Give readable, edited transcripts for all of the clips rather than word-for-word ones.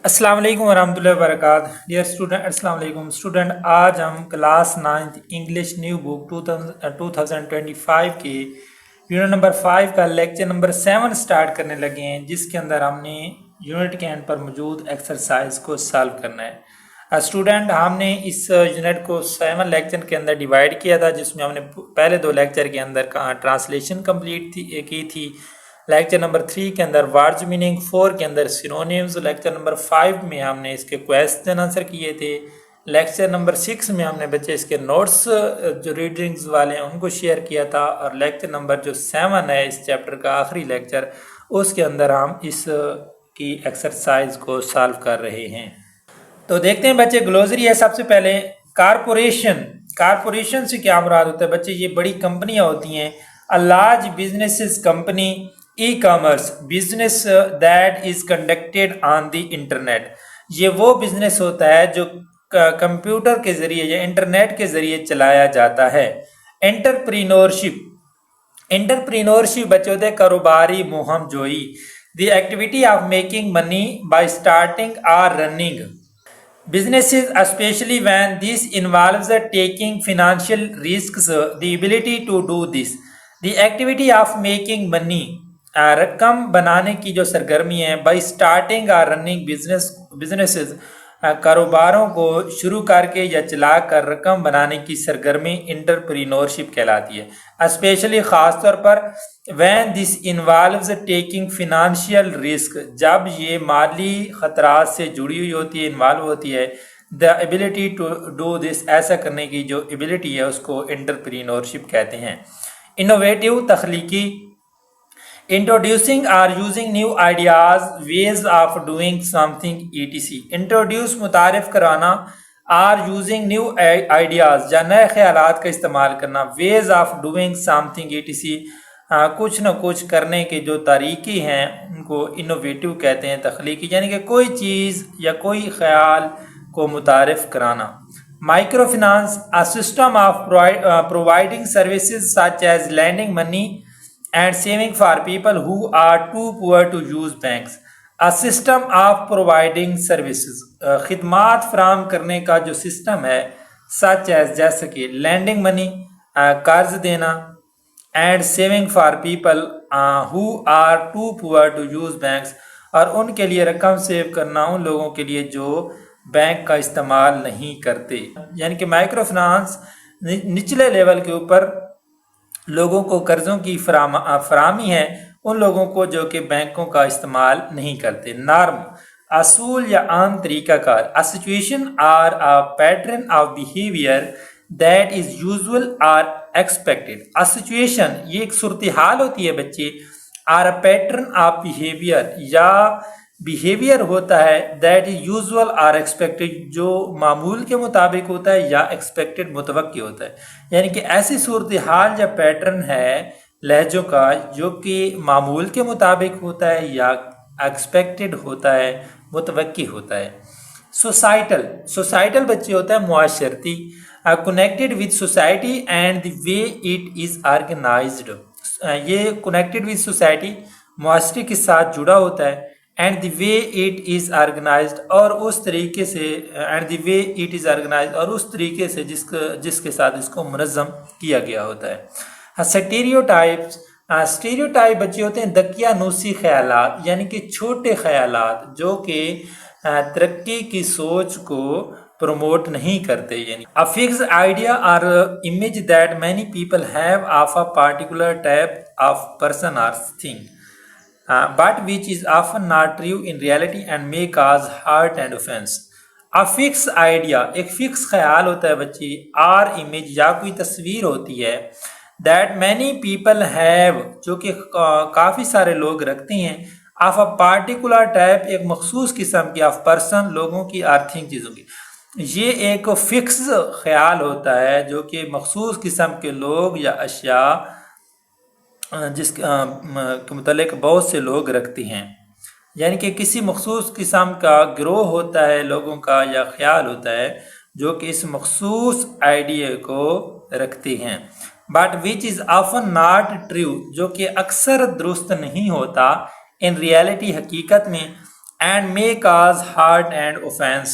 السلام علیکم ورحمۃ اللہ وبرکاتہ۔ ڈیئر اسٹوڈنٹ، السلام علیکم اسٹوڈنٹ، آج ہم کلاس 9 انگلش نیو بک 2025 کے یونٹ نمبر 5 کا لیکچر نمبر 7 سٹارٹ کرنے لگے ہیں، جس کے اندر ہم نے یونٹ کے اینڈ پر موجود ایکسرسائز کو سالو کرنا ہے۔ اسٹوڈنٹ، ہم نے اس یونٹ کو 7 لیکچر کے اندر ڈیوائیڈ کیا تھا، جس میں ہم نے پہلے 2 لیکچر کے اندر ٹرانسلیشن کمپلیٹ کی تھی، لیکچر نمبر 3 کے اندر ورڈز میننگ، 4 کے اندر سینونیمز، لیکچر نمبر 5 میں ہم نے اس کے کویسچن آنسر کیے تھے، لیکچر نمبر 6 میں ہم نے بچے اس کے نوٹس جو ریڈنگز والے ہیں ان کو شیئر کیا تھا، اور لیکچر نمبر جو 7 ہے اس چیپٹر کا آخری لیکچر، اس کے اندر ہم اس کی ایکسرسائز کو سالو کر رہے ہیں۔ تو دیکھتے ہیں بچے، گلوزری ہے۔ سب سے پہلے کارپوریشن سے کیا مراد ہوتا ہے بچے؟ یہ بڑی کمپنیاں ہوتی ہیں۔ A large businesses company e-commerce business that is conducted on the internet، یہ وہ بزنس ہوتا ہے جو کمپیوٹر کے ذریعے یا انٹرنیٹ کے ذریعے چلایا جاتا ہے۔ انٹرپرینورشپ بچے ہوتے ہیں کاروباری مہم جوئی، the activity of making money by starting or running businesses, especially when this involves taking financial risks, the ability to do this، the activity of making money، رقم بنانے کی جو سرگرمی ہے، بائی اسٹارٹنگ اور رننگ بزنسز، کاروباروں کو شروع کر کے یا چلا کر رقم بنانے کی سرگرمی انٹرپرینورشپ کہلاتی ہے۔ اسپیشلی خاص طور پر when this involves taking financial risk, جب یہ مالی خطرات سے جڑی ہوئی ہوتی ہے، انوالو ہوتی ہے۔ The ability to do this, ایسا کرنے کی جو ایبلٹی ہے اس کو انٹرپرینورشپ کہتے ہیں۔ انوویٹیو، تخلیقی، انٹروڈیوسنگ اور using new ideas, ways of doing something ETC، introduce متعارف کرانا، اور یوزنگ نیو آئیڈیاز یا نئے خیالات کا استعمال کرنا، ways of doing something ETC، کچھ نہ کچھ کرنے کے جو طریقے ہیں ان کو انوویٹیو کہتے ہیں، تخلیقی، یعنی کہ کوئی چیز یا کوئی خیال کو متعارف کرانا۔ Micro finance, a system of providing services such as lending money and saving for people who are too poor to use banks۔ a system of providing services، خدمات فراہم کرنے کا جو سسٹم ہے، such as جیسے کہ lending money، قرض دینا، and saving for people who are too poor to use banks، اور ان کے لیے رقم سیو کرنا ان لوگوں کے لیے جو بینک کا استعمال نہیں کرتے، یعنی کہ مائکرو فنانس نچلے لیول کے اوپر لوگوں کو قرضوں کی فراہمی ہے، ان لوگوں کو جو کہ بینکوں کا استعمال نہیں کرتے۔ نارم، اصول یا عام طریقہ کار، a situation or a pattern of behavior that is usual or expected۔ a situation، یہ ایک صورتحال ہوتی ہے بچے، or a pattern of behavior، یا بیہیویئر ہوتا ہے that is usual or expected، جو معمول کے مطابق ہوتا ہے یا expected متوقع ہوتا ہے، یعنی کہ ایسی صورتحال یا پیٹرن ہے لہجوں کا جو کہ معمول کے مطابق ہوتا ہے یا ایکسپیکٹڈ ہوتا ہے، متوقع ہوتا ہے۔ سوسائٹل بچے ہوتا ہے معاشرتی، connected with society and the way it is organized، یہ connected with society معاشرے کے ساتھ جڑا ہوتا ہے، and the way it is organized، اور اس طریقے سے جس کے ساتھ اس کو منظم کیا گیا ہوتا ہے۔ اسٹیریوٹائپ بچے ہوتے ہیں دقیانوسی خیالات، یعنی کہ چھوٹے خیالات جو کہ ترقی کی سوچ کو پروموٹ نہیں کرتے، یعنی a fixed idea or image that many people have of a particular type of person or thing، but which is often not true in reality and may cause hurt and offense۔ a fixed idea، ایک fix خیال ہوتا ہے بچی، اور image یا کوئی تصویر ہوتی ہے، that many people have، جو کہ کافی سارے لوگ رکھتے ہیں، of a particular type، ایک مخصوص قسم کی، of person، لوگوں کی، or thing، چیزوں کی۔ یہ ایک فکس خیال ہوتا ہے جو کہ مخصوص قسم کے لوگ یا اشیاء جس کے متعلق بہت سے لوگ رکھتے ہیں، یعنی کہ کسی مخصوص قسم کا گروہ ہوتا ہے لوگوں کا یا خیال ہوتا ہے جو کہ اس مخصوص آئیڈیا کو رکھتے ہیں۔ but which is often not true، جو کہ اکثر درست نہیں ہوتا، in reality، حقیقت میں، and may cause hurt and offense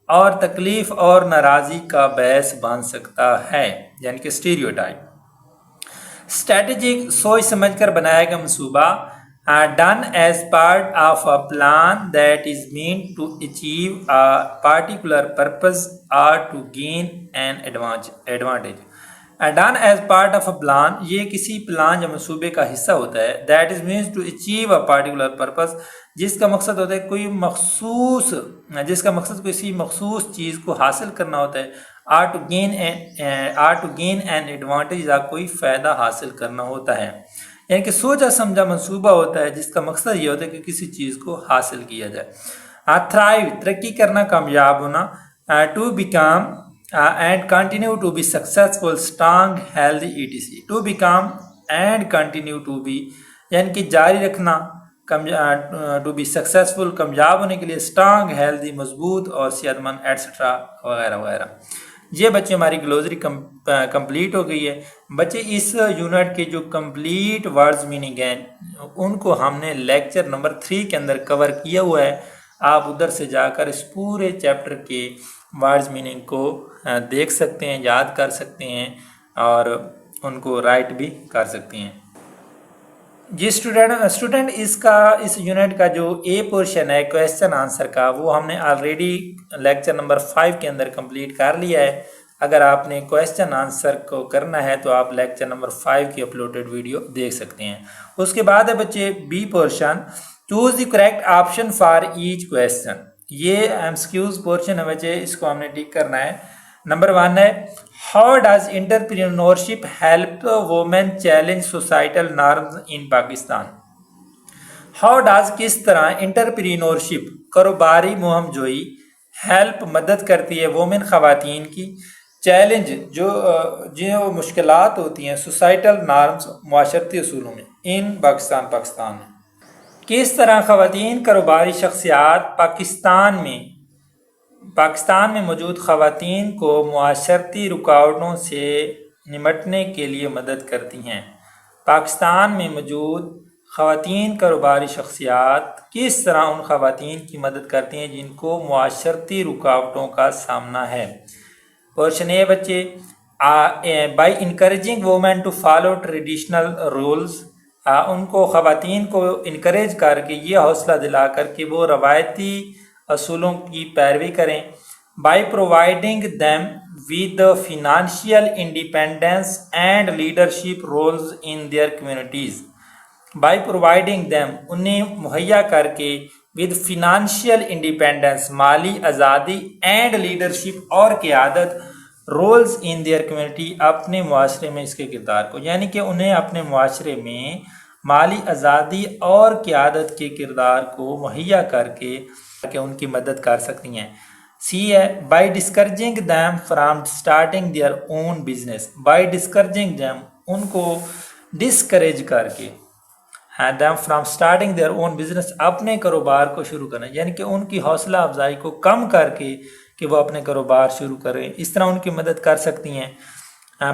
اور تکلیف اور ناراضی کا باعث بن سکتا ہے، یعنی کہ اسٹیریوٹائپ۔ اسٹریٹجک سوچ سمجھ کر بنایا گیا منصوبہ done as part of a plan that is meant to achieve a particular purpose or to gain an advantage. Done as part of a plan یہ کسی پلان یا منصوبے کا حصہ ہوتا ہے that is meant to achieve a particular purpose جس کا مقصد ہوتا ہے کسی مخصوص چیز کو حاصل کرنا ہوتا ہے or to gain an advantage یا کوئی فائدہ حاصل کرنا ہوتا ہے، یعنی کہ سوچا سمجھا منصوبہ ہوتا ہے جس کا مقصد یہ ہوتا ہے کہ کسی چیز کو حاصل کیا جائے۔ تھرائیو ترقی کرنا، کامیاب ہونا، to become and continue to be successful, strong, healthy etc۔ To become and continue to be یعنی کہ جاری رکھنا، ٹو بی سکسیزفل کامیاب ہونے کے لیے، اسٹرانگ ہیلدی مضبوط اور صحت مند ایٹسٹرا وغیرہ وغیرہ۔ یہ بچے ہماری گلوزری کمپلیٹ ہو گئی ہے۔ بچے اس یونٹ کے جو کمپلیٹ ورڈز میننگ ہیں ان کو ہم نے لیکچر نمبر 3 کے اندر کور کیا ہوا ہے، آپ ادھر سے جا کر اس پورے چیپٹر کے ورڈز میننگ کو دیکھ سکتے ہیں، یاد کر سکتے ہیں اور ان کو رائٹ بھی کر سکتے ہیں۔ جی اسٹوڈنٹ اس یونٹ کا جو اے پورشن ہے کویسچن آنسر کا، وہ ہم نے آلریڈی لیکچر نمبر 5 کے اندر کمپلیٹ کر لیا ہے۔ اگر آپ نے کویسچن آنسر کو کرنا ہے تو آپ لیکچر نمبر 5 کی اپلوڈڈ ویڈیو دیکھ سکتے ہیں۔ اس کے بعد ہے بچے B portion, choose the correct option for each question. یہ MCQs پورشن ہے بچے، اس کو ہم نے ٹک کرنا ہے۔ نمبر 1 ہے how does entrepreneurship help women challenge societal norms in Pakistan. How does کس طرح انٹرپرینورشپ کاروباری مہم جوئی ہیلپ مدد کرتی ہے وومن خواتین کی چیلنج جو مشکلات ہوتی ہیں سوسائٹل نارمز معاشرتی اصولوں میں ان پاکستان میں۔ کس طرح خواتین کاروباری شخصیات پاکستان میں موجود خواتین کو معاشرتی رکاوٹوں سے نمٹنے کے لیے مدد کرتی ہیں۔ پاکستان میں موجود خواتین کاروباری شخصیات کس طرح ان خواتین کی مدد کرتی ہیں جن کو معاشرتی رکاوٹوں کا سامنا ہے۔ پورشن اے بچے by encouraging women to follow traditional roles, ان کو خواتین کو انکریج کر کے یہ حوصلہ دلا کر کہ وہ روایتی اصولوں کی پیروی کریں۔ By providing them with financial independence and leadership roles in their communities. By providing them انہیں مہیا کر کے ود فنانشیل انڈیپینڈنس مالی آزادی اینڈ لیڈرشپ اور قیادت رولز ان دیئر کمیونٹی اپنے معاشرے میں اس کے کردار کو، یعنی کہ انہیں اپنے معاشرے میں مالی آزادی اور قیادت کے کردار کو مہیا کر کے ان کی مدد کر سکتی ہیں۔ سی ہے by discouraging them from starting their own business. By discouraging them ان کو ڈسکریج کر کے them from starting their own business اپنے کاروبار کو شروع کرنا، یعنی کہ ان کی حوصلہ افزائی کو کم کر کے کہ وہ اپنے کاروبار شروع کریں، اس طرح ان کی مدد کر سکتی ہیں۔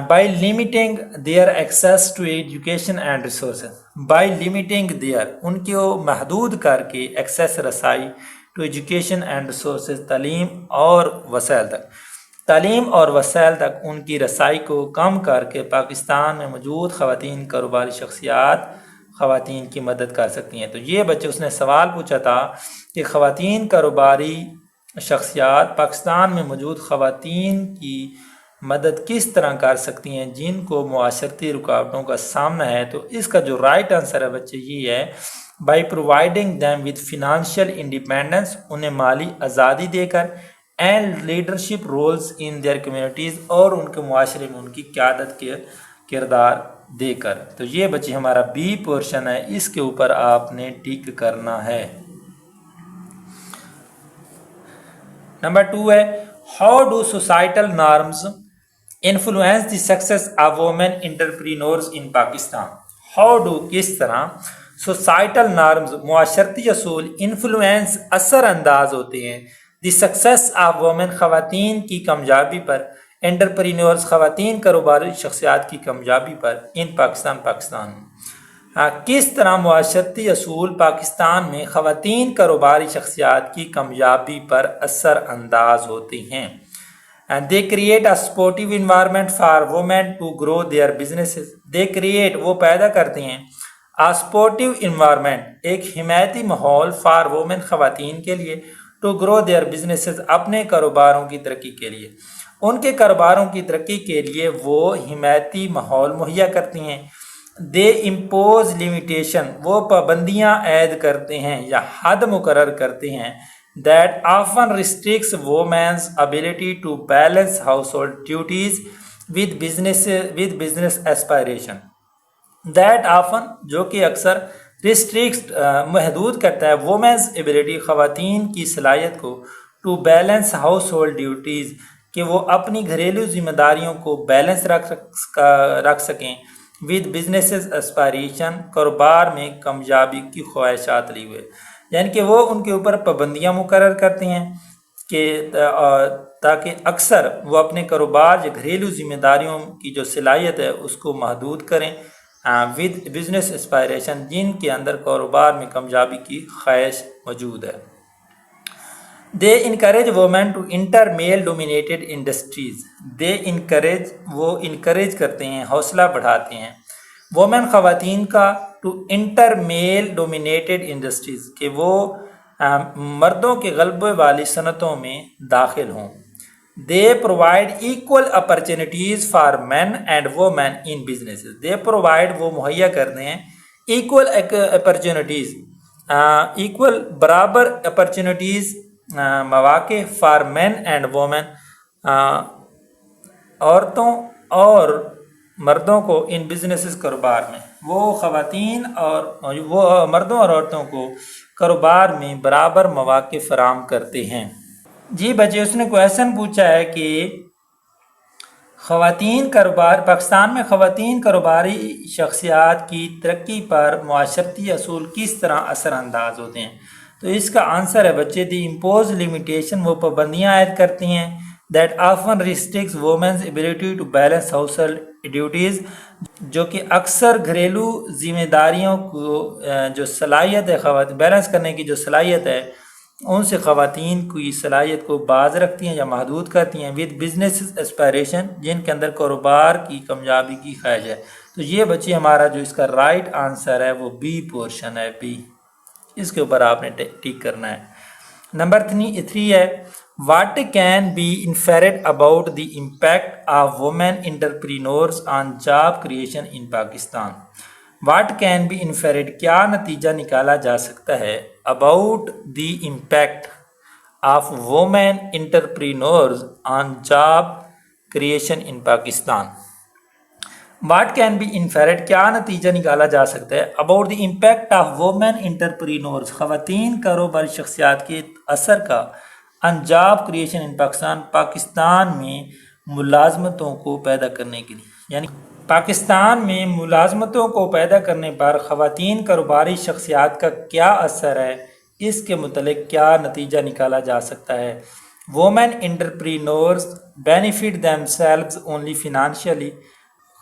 By limiting their access to education and resources. By limiting their ان کو محدود کر کے ایکسیس رسائی ٹو ایجوکیشن اینڈ ریسورسز تعلیم اور وسائل تک ان کی رسائی کو کم کر کے پاکستان میں موجود خواتین کاروباری شخصیات خواتین کی مدد کر سکتی ہیں۔ تو یہ بچے اس نے سوال پوچھا تھا کہ خواتین کاروباری شخصیات پاکستان میں موجود خواتین کی مدد کس طرح کر سکتی ہیں جن کو معاشرتی رکاوٹوں کا سامنا ہے۔ تو اس کا جو رائٹ آنسر ہے بچے یہ ہے by providing them with financial independence, انہیں مالی آزادی دے کر، and leadership roles in their communities اور ان کے معاشرے میں ان کی قیادت کے کردار دے کر۔ تو یہ بچے ہمارا بی پورشن ہے، اس کے اوپر آپ نے ٹک کرنا ہے۔ نمبر 2 ہے how do societal norms influence the success of women entrepreneurs in Pakistan. How do کس طرح سوسائٹل نارمز معاشرتی اصول انفلوئنس اثر انداز ہوتے ہیں دی سکسیس آف وومن خواتین کی کامیابی پر، انٹرپرینورز خواتین کاروباری شخصیات کی کامیابی پر ان پاکستان کس طرح معاشرتی اصول پاکستان میں خواتین کاروباری شخصیات کی کامیابی پر اثر انداز ہوتے ہیں؟ And they create a supportive environment for women to grow their businesses. They create وہ پیدا کرتے ہیں a supportive environment ایک حمایتی ماحول for women خواتین کے لیے to grow their businesses اپنے کاروباروں کی ترقی کے لیے، ان کے کاروباروں کی ترقی کے لیے وہ حمایتی ماحول مہیا کرتی ہیں۔ دے امپوز لمیٹیشن وہ پابندیاں عائد کرتے ہیں یا حد مقرر کرتے ہیں that often restricts women's ability to balance household duties with business aspiration. That often جو کہ اکثر restricts محدود کرتا ہے women's ability خواتین کی صلاحیت کو to balance household duties کہ وہ اپنی گھریلو ذمہ داریوں کو بیلنس رکھ سکیں with business aspiration کاروبار میں کامیابی کی خواہشات لی ہوئے، یعنی کہ وہ ان کے اوپر پابندیاں مقرر کرتے ہیں کہ تاکہ اکثر وہ اپنے کاروبار یا گھریلو ذمہ داریوں کی جو صلاحیت ہے اس کو محدود کریں ود بزنس اسپائریشن جن کے اندر کاروبار میں کامیابی کی خواہش موجود ہے۔ They encourage women to enter male dominated industries they encourage وہ انکریج کرتے ہیں، حوصلہ بڑھاتے ہیں وومن خواتین کا to enter male dominated industries کہ وہ مردوں کے غلبے والی صنعتوں میں داخل ہوں۔ They provide equal opportunities for men and women in businesses they provide وہ مہیا کرتے ہیں ایکول اپرچونیٹیز ایکول برابر اپرچونیٹیز مواقع فار مین اینڈ وومین عورتوں اور مردوں کو ان بزنسز کاروبار میں وہ خواتین اور وہ مردوں اور عورتوں کو کاروبار میں برابر مواقع فراہم کرتے ہیں۔ جی بچے اس نے کویشچن پوچھا ہے کہ خواتین کاروبار پاکستان میں خواتین کاروباری شخصیات کی ترقی پر معاشرتی اصول کس طرح اثر انداز ہوتے ہیں؟ تو اس کا آنسر ہے بچے دی امپوز لمیٹیشن وہ پابندیاں عائد کرتی ہیں that often restricts women's ability to balance household duties جو کہ اکثر گھریلو ذمہ داریوں کو جو صلاحیت ہے بیلنس کرنے کی جو صلاحیت ہے ان سے خواتین کی صلاحیت کو باز رکھتی ہیں یا محدود کرتی ہیں with business aspiration جن کے اندر کاروبار کی کامیابی کی خواہش ہے۔ تو یہ بچے ہمارا جو اس کا رائٹ آنسر ہے وہ بی پورشن ہے، بی، اس کے اوپر آپ نے ٹک کرنا ہے۔ نمبر 3 ہے What can be inferred about the impact of women entrepreneurs on job creation in Pakistan? What can be inferred کیا نتیجہ نکالا جا سکتا ہے about the impact of women entrepreneurs on job creation in Pakistan? What can be inferred کیا نتیجہ نکالا جا سکتا ہے about the impact of women entrepreneurs خواتین کاروباری شخصیات کے اثر کا ان جاب کریشن ان پاکستان میں ملازمتوں کو پیدا کرنے کے لیے، یعنی پاکستان میں ملازمتوں کو پیدا کرنے پر خواتین کاروباری شخصیات کا کیا اثر ہے، اس کے متعلق کیا نتیجہ نکالا جا سکتا ہے۔ Women entrepreneurs benefit themselves only financially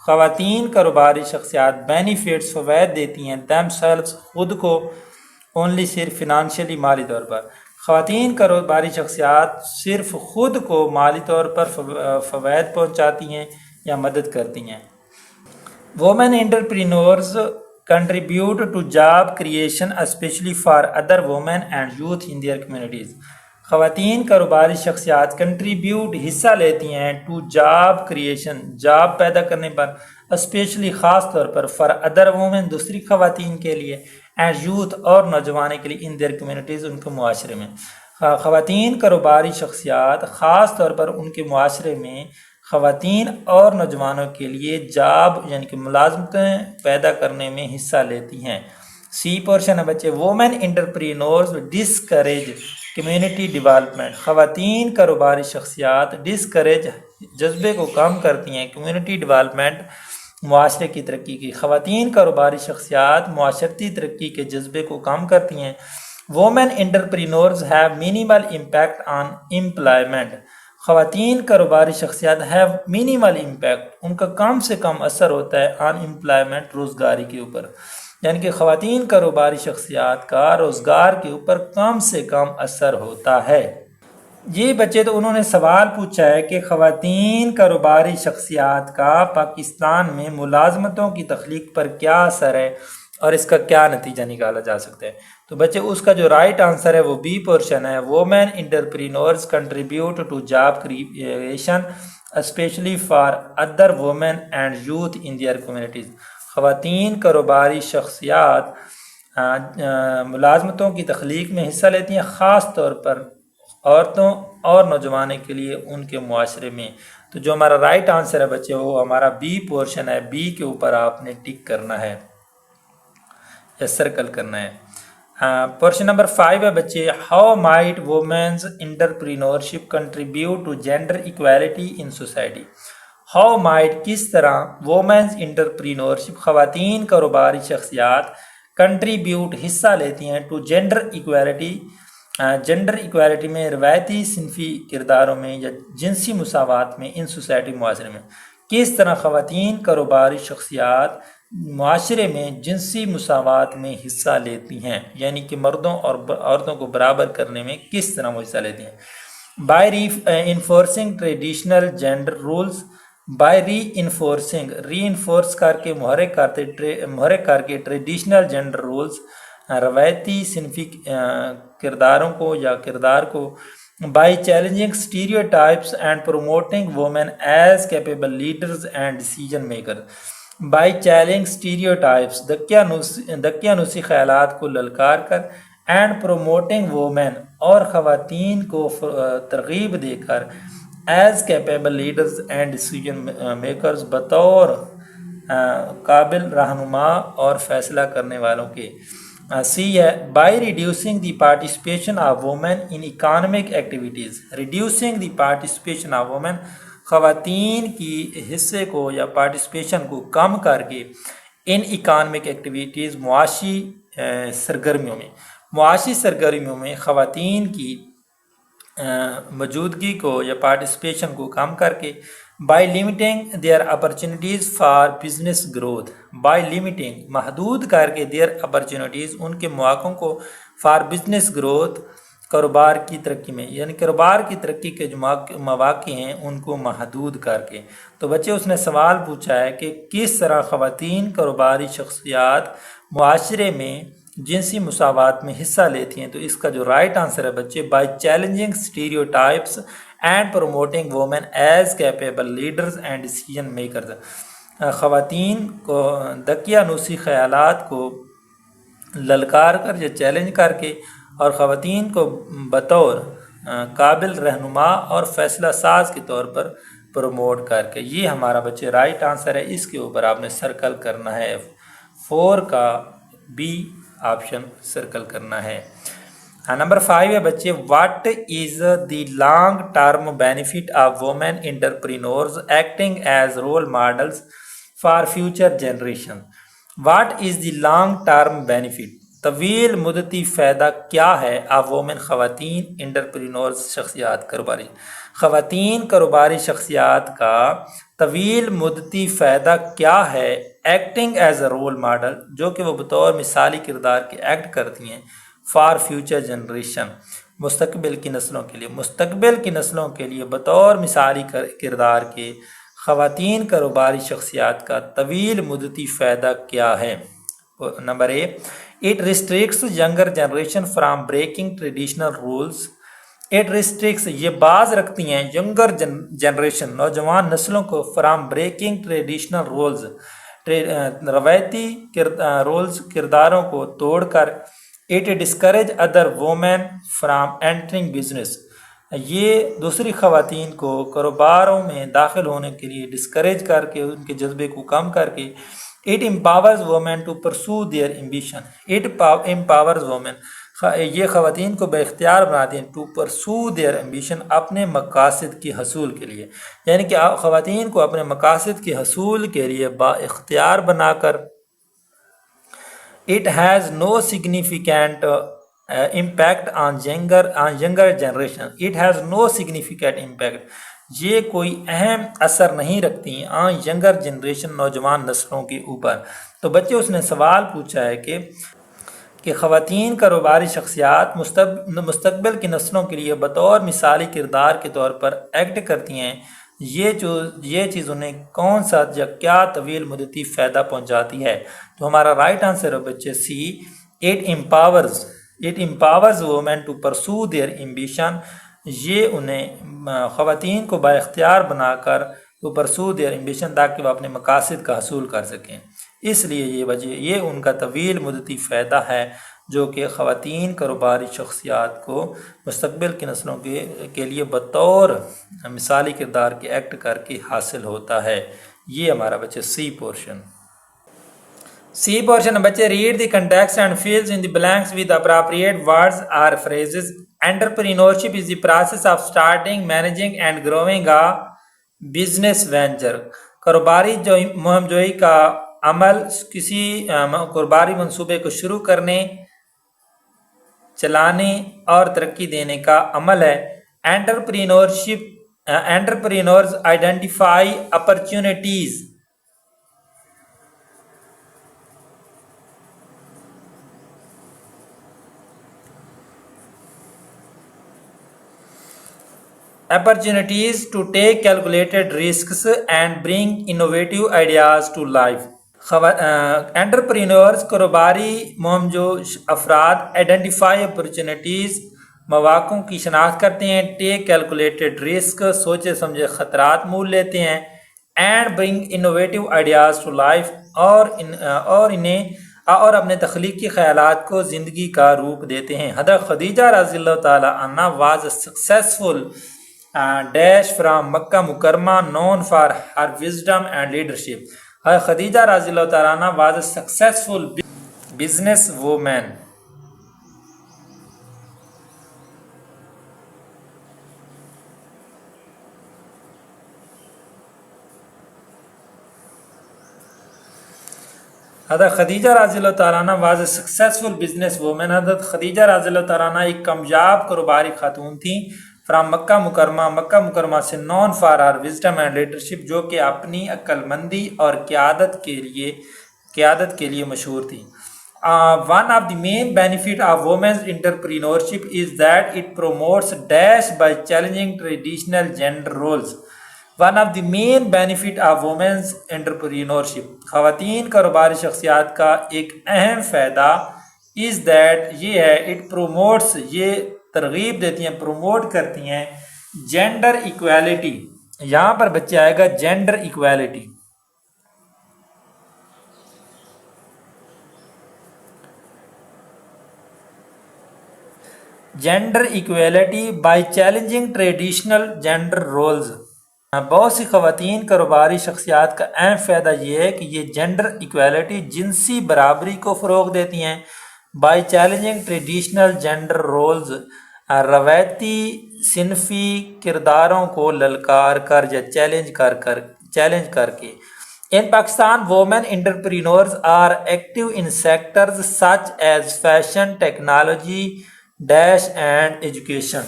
خواتین کاروباری شخصیات بینیفٹس فوائد دیتی ہیں دیم سیلوز خود کو اونلی صرف فنانشلی مالی طور پر خواتین کاروباری شخصیات صرف خود کو مالی طور پر فوائد پہنچاتی ہیں یا مدد کرتی ہیں۔ Women entrepreneurs contribute to job creation especially for other women and youth in their communities خواتین کاروباری شخصیات کنٹریبیوٹ حصہ لیتی ہیں ٹو جاب کریشن جاب پیدا کرنے پر اسپیشلی خاص طور پر فار ادر وومن دوسری خواتین کے لیے اینڈ یوتھ اور نوجوانوں کے لیے ان دیئر کمیونٹیز ان کے معاشرے میں خواتین کاروباری شخصیات خاص طور پر ان کے معاشرے میں خواتین اور نوجوانوں کے لیے جاب یعنی کہ ملازمتیں پیدا کرنے میں حصہ لیتی ہیں۔ سی پورشن ہے بچے women entrepreneurs discourage community development خواتین کاروباری شخصیات ڈسکریج جذبے کو کم کرتی ہیں کمیونٹی ڈیولپمنٹ معاشرے کی ترقی کی خواتین کاروباری شخصیات معاشرتی ترقی کے جذبے کو کم کرتی ہیں۔ Women entrepreneurs have minimal impact on employment خواتین کاروباری شخصیات ہیو مینیمل امپیکٹ ان کا کم سے کم اثر ہوتا ہے آن امپلائمنٹ روزگاری کے اوپر یعنی کہ خواتین کاروباری شخصیات کا روزگار کے اوپر کم سے کم اثر ہوتا ہے۔ جی بچے، تو انہوں نے سوال پوچھا ہے کہ خواتین کاروباری شخصیات کا پاکستان میں ملازمتوں کی تخلیق پر کیا اثر ہے اور اس کا کیا نتیجہ نکالا جا سکتا ہے۔ تو بچے اس کا جو رائٹ آنسر ہے وہ بی پورشن ہے، women entrepreneurs contribute to job creation especially for other women and youth in their communities. خواتین کاروباری شخصیات ملازمتوں کی تخلیق میں حصہ لیتی ہیں، خاص طور پر عورتوں اور نوجوانوں کے لیے ان کے معاشرے میں۔ تو جو ہمارا رائٹ آنسر ہے بچے وہ ہمارا بی پورشن ہے، بی کے اوپر آپ نے ٹک کرنا ہے یا سرکل کرنا ہے۔ پورشن نمبر 5 ہے بچے، how might women's entrepreneurship contribute to gender equality in society. How might کس طرح وومینز انٹرپرینورشپ خواتین کاروباری شخصیات کنٹریبیوٹ حصہ لیتی ہیں to gender equality, gender equality میں روایتی صنفی کرداروں میں یا جنسی مساوات میں ان سوسائٹی معاشرے میں۔ کس طرح خواتین کاروباری شخصیات معاشرے میں جنسی مساوات میں حصہ لیتی ہیں، یعنی کہ مردوں اور عورتوں کو برابر کرنے میں کس طرح وہ حصہ لیتی ہیں۔ By reinforcing traditional gender roles, by reinforcing, reinforce کر کے محرک کر کے ٹریڈیشنل جینڈر رولز، روایتی صنفی کرداروں کو یا کردار کو، by challenging stereotypes and promoting women as capable leaders and decision maker, by challenge stereotypes دقیانوسی خیالات کو للکار کر، اینڈ پروموٹنگ وومین اور خواتین کو ترغیب دے کر، as capable leaders and decision makers بطور قابل رہنما اور فیصلہ کرنے والوں کے۔ سی ہے by reducing the participation of women in economic activities, reducing the participation of women خواتین کی حصے کو یا پارٹیسپیشن کو کم کر کے ان اکانومک ایکٹیویٹیز معاشی سرگرمیوں میں خواتین کی موجودگی کو یا پارٹیسپیشن کو کم کر کے، by limiting their opportunities for business growth, by limiting محدود کر کے دیئر اپرچونیٹیز ان کے مواقع کو، فار بزنس گروتھ کاروبار کی ترقی میں، یعنی کاروبار کی ترقی کے جو مواقع ہیں ان کو محدود کر کے۔ تو بچے اس نے سوال پوچھا ہے کہ کس طرح خواتین کاروباری شخصیات معاشرے میں جنسی مساوات میں حصہ لیتی ہیں۔ تو اس کا جو رائٹ آنسر ہے بچے by challenging stereotypes and promoting women as capable leaders and decision makers, خواتین کو دقیانوسی خیالات کو للکار کر یا چیلنج کر کے اور خواتین کو بطور قابل رہنما اور فیصلہ ساز کے طور پر پروموٹ کر کے۔ یہ ہمارا بچے رائٹ آنسر ہے، اس کے اوپر آپ نے سرکل کرنا ہے، 4 کا بی آپشن سرکل کرنا ہے۔ نمبر 5 ہے بچے، what is the long term benefit of women entrepreneurs acting as role models for future generation. What is the long term benefit, طویل مدتی فائدہ کیا ہے آف وومین خواتین انٹرپرینورز خواتین کاروباری شخصیات کا طویل مدتی فائدہ کیا ہے، acting as a role model جو کہ وہ بطور مثالی کردار کے ایکٹ کرتی ہیں، فار فیوچر جنریشن مستقبل کی نسلوں کے لیے بطور مثالی کردار کے خواتین کاروباری شخصیات کا طویل مدتی فائدہ کیا ہے۔ Number A, it restricts younger generation from breaking traditional roles, it restricts یہ باز رکھتی ہیں ینگر جنریشن نوجوان نسلوں کو، فرام بریکنگ ٹریڈیشنل رولز روایتی رولز کرداروں کو توڑ کر، it discourage other women from entering business یہ دوسری خواتین کو کاروباروں میں داخل ہونے کے لیے ڈسکریج کر کے ان کے جذبے کو کم کر کے، it empowers women to pursue their ambition, it empowers women یہ خواتین کو بااختیار بناتی ہیں ٹو پرسو دیئر ایمبیشن اپنے مقاصد کی حصول کے لیے، یعنی کہ خواتین کو اپنے مقاصد کی حصول کے لیے با اختیار بنا کر، it has no significant impact on younger generation. It has no significant impact. یہ کوئی اہم اثر نہیں رکھتی ینگر جنریشن نوجوان نسلوں کے اوپر۔ تو بچے اس نے سوال پوچھا ہے کہ خواتین کاروباری شخصیات مستقبل کی نسلوں کے لیے بطور مثالی کردار کے طور پر ایکٹ کرتی ہیں، یہ چیز انہیں کون سا یا کیا طویل مدتی فائدہ پہنچاتی ہے؟ تو ہمارا رائٹ آنسر ہے بچے C, it empowers women to pursue their ambition, یہ انہیں خواتین کو با اختیار بنا کر ٹو پرسو دیئر ایمبیشن، تاکہ وہ اپنے مقاصد کا حصول کر سکیں۔ اس لیے یہ ان کا طویل مدتی فائدہ ہے جو کہ خواتین کاروباری شخصیات کو مستقبل کی نسلوں کے لیے بطور مثالی کردار کے ایکٹ کر کے حاصل ہوتا ہے۔ یہ ہمارا بچے سی پورشن بچے read the context and feels in the blanks with appropriate words اور phrases. Entrepreneurship is the process of starting, managing and growing a business venture۔ کاروباری مہم جوئی کا عمل کسی کاروباری منصوبے کو شروع کرنے، چلانے اور ترقی دینے کا عمل ہے۔ Entrepreneurs identify opportunities to take calculated risks and bring innovative ideas to life۔ Entrepreneurs کاروباری مہم جو افراد آئیڈینٹیفائی اپرچونیٹیز، مواقع کی شناخت کرتے ہیں، ٹیک کیلکولیٹڈ رسک، سوچے سمجھے خطرات مول لیتے ہیں، and bring innovative ideas to life, اور اپنے تخلیقی خیالات کو زندگی کا روپ دیتے ہیں۔ حضرت خدیجہ رضی اللہ تعالی عنہ was a successful dash from مکہ مکرمہ known for her wisdom and leadership۔ Khadija رضی اللہ تعالیٰ عنہ was a successful business woman۔ حضرت خدیجہ رضی اللہ تعالیٰ عنہ was a successful business woman۔ حضرت خدیجہ رضی اللہ تعالیٰ عنہ ایک کامیاب کاروباری خاتون تھیں، فرام مکہ مکرمہ سے known for her wisdom and leadership، جو کہ اپنی عقل مندی اور قیادت کے لیے مشہور تھی۔ One of the main benefit of women's entrepreneurship is that it promotes dash by challenging traditional gender roles۔ One of the main benefit of women's entrepreneurship، خواتین کاروباری شخصیات کا ایک اہم فائدہ is that یہ ہے it promotes، یہ ترغیب دیتی ہیں، پروموٹ کرتی ہیں جینڈر ایکویلٹی۔ یہاں پر بچے آئے گا gender equality. Gender equality by challenging traditional gender roles. بہت سی خواتین کاروباری شخصیات کا اہم فائدہ یہ ہے کہ یہ جینڈر ایکویلٹی، جنسی برابری کو فروغ دیتی ہیں۔ By challenging traditional gender rules, روایتی صنفی کرداروں کو للکار کر یا چیلنج کر کے۔ In Pakistan, women entrepreneurs are active in sectors such as fashion, technology, and education۔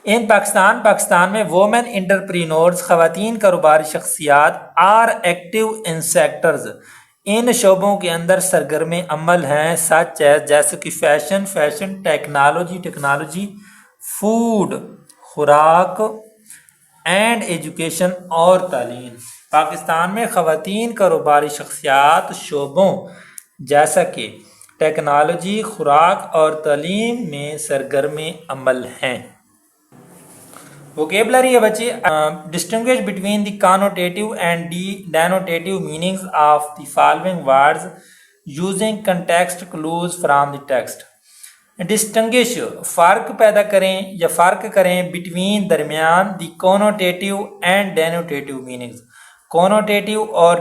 In Pakistan میں women entrepreneurs، خواتین کاروباری شخصیات are active in sectors، ان شعبوں کے اندر سرگرم عمل ہیں، سچ ہے جیسے کہ فیشن، ٹیکنالوجی، فوڈ خوراک، اینڈ ایجوکیشن اور تعلیم۔ پاکستان میں خواتین کاروباری شخصیات شعبوں جیسا کہ ٹیکنالوجی، خوراک اور تعلیم میں سرگرم عمل ہیں۔ ووکیبلری ہے بچے، distinguish between the connotative and the denotative meanings of the following words using context clues from the text. Distinguish فرق پیدا کریں یا فرق کریں بٹوین درمیان دی کونوٹیٹیو اینڈ ڈینوٹیٹیو میننگز، کونوٹیٹیو اور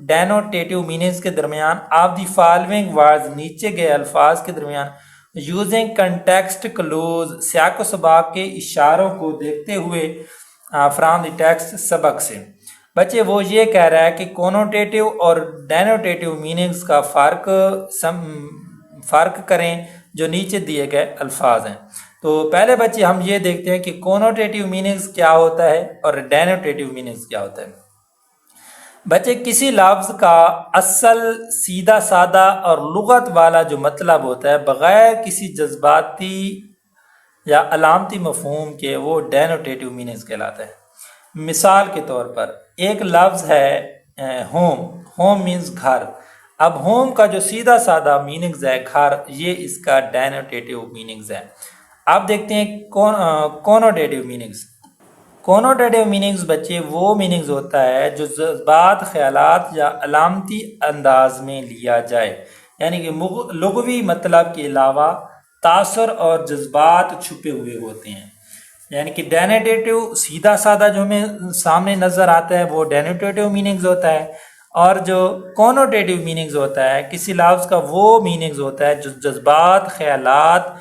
ڈینوٹیٹیو میننگز کے درمیان، آف دی فالوئنگ ورڈز نیچے گئے الفاظ کے درمیان، یوزنگ کنٹیکسٹ کلوز سیاق و سباق کے اشاروں کو دیکھتے ہوئے، فرام دی ٹیکسٹ سبق سے۔ بچے وہ یہ کہہ رہا ہے کہ کونوٹیٹیو اور ڈینوٹیٹیو میننگز کا فرق کریں جو نیچے دیے گئے الفاظ ہیں۔ تو پہلے بچے ہم یہ دیکھتے ہیں کہ کونوٹیٹیو میننگز کیا ہوتا ہے اور ڈینوٹیٹیو میننگز کیا ہوتا ہے۔ بچے کسی لفظ کا اصل سیدھا سادہ اور لغت والا جو مطلب ہوتا ہے بغیر کسی جذباتی یا علامتی مفہوم کے وہ ڈینوٹیٹیو میننگز کہلاتا ہے۔ مثال کے طور پر ایک لفظ ہے ہوم، ہوم مینز گھر۔ اب ہوم کا جو سیدھا سادہ میننگز ہے گھر، یہ اس کا ڈینوٹیٹیو میننگز ہے۔ آپ دیکھتے ہیں کونوٹیٹیو میننگز۔ کونوٹیٹیو میننگز بچے وہ میننگز ہوتا ہے جو جذبات، خیالات یا علامتی انداز میں لیا جائے، یعنی کہ لغوی مطلب کے علاوہ تاثر اور جذبات چھپے ہوئے ہوتے ہیں۔ یعنی کہ ڈینوٹیٹیو سیدھا سادہ جو ہمیں سامنے نظر آتا ہے وہ ڈینوٹیٹیو میننگز ہوتا ہے، اور جو کونوٹیٹیو میننگز ہوتا ہے کسی لفظ کا وہ میننگز ہوتا ہے جو جذبات، خیالات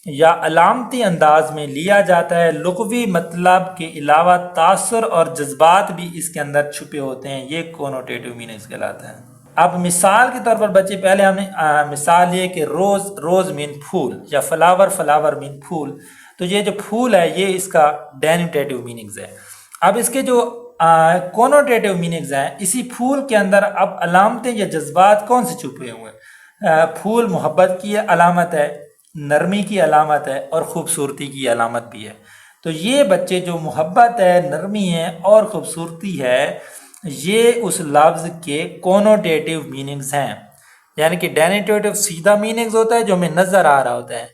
یا علامتی انداز میں لیا جاتا ہے، لغوی مطلب کے علاوہ تاثر اور جذبات بھی اس کے اندر چھپے ہوتے ہیں، یہ کونوٹیٹیو میننگز کہلاتا ہے۔ اب مثال کے طور پر بچے پہلے ہم نے مثال یہ کہ روز، روز مین پھول، یا فلاور، فلاور مین پھول، تو یہ جو پھول ہے یہ اس کا ڈینوٹیٹیو میننگز ہے۔ اب اس کے جو کونوٹیٹیو میننگز ہیں، اسی پھول کے اندر اب علامتیں یا جذبات کون سے چھپے ہوئے ہیں؟ پھول محبت کی علامت ہے، نرمی کی علامت ہے، اور خوبصورتی کی علامت بھی ہے۔ تو یہ بچے جو محبت ہے، نرمی ہے اور خوبصورتی ہے، یہ اس لفظ کے کونوٹیٹیو میننگز ہیں۔ یعنی کہ ڈینوٹیٹیو سیدھا میننگز ہوتا ہے جو ہمیں نظر آ رہا ہوتا ہے،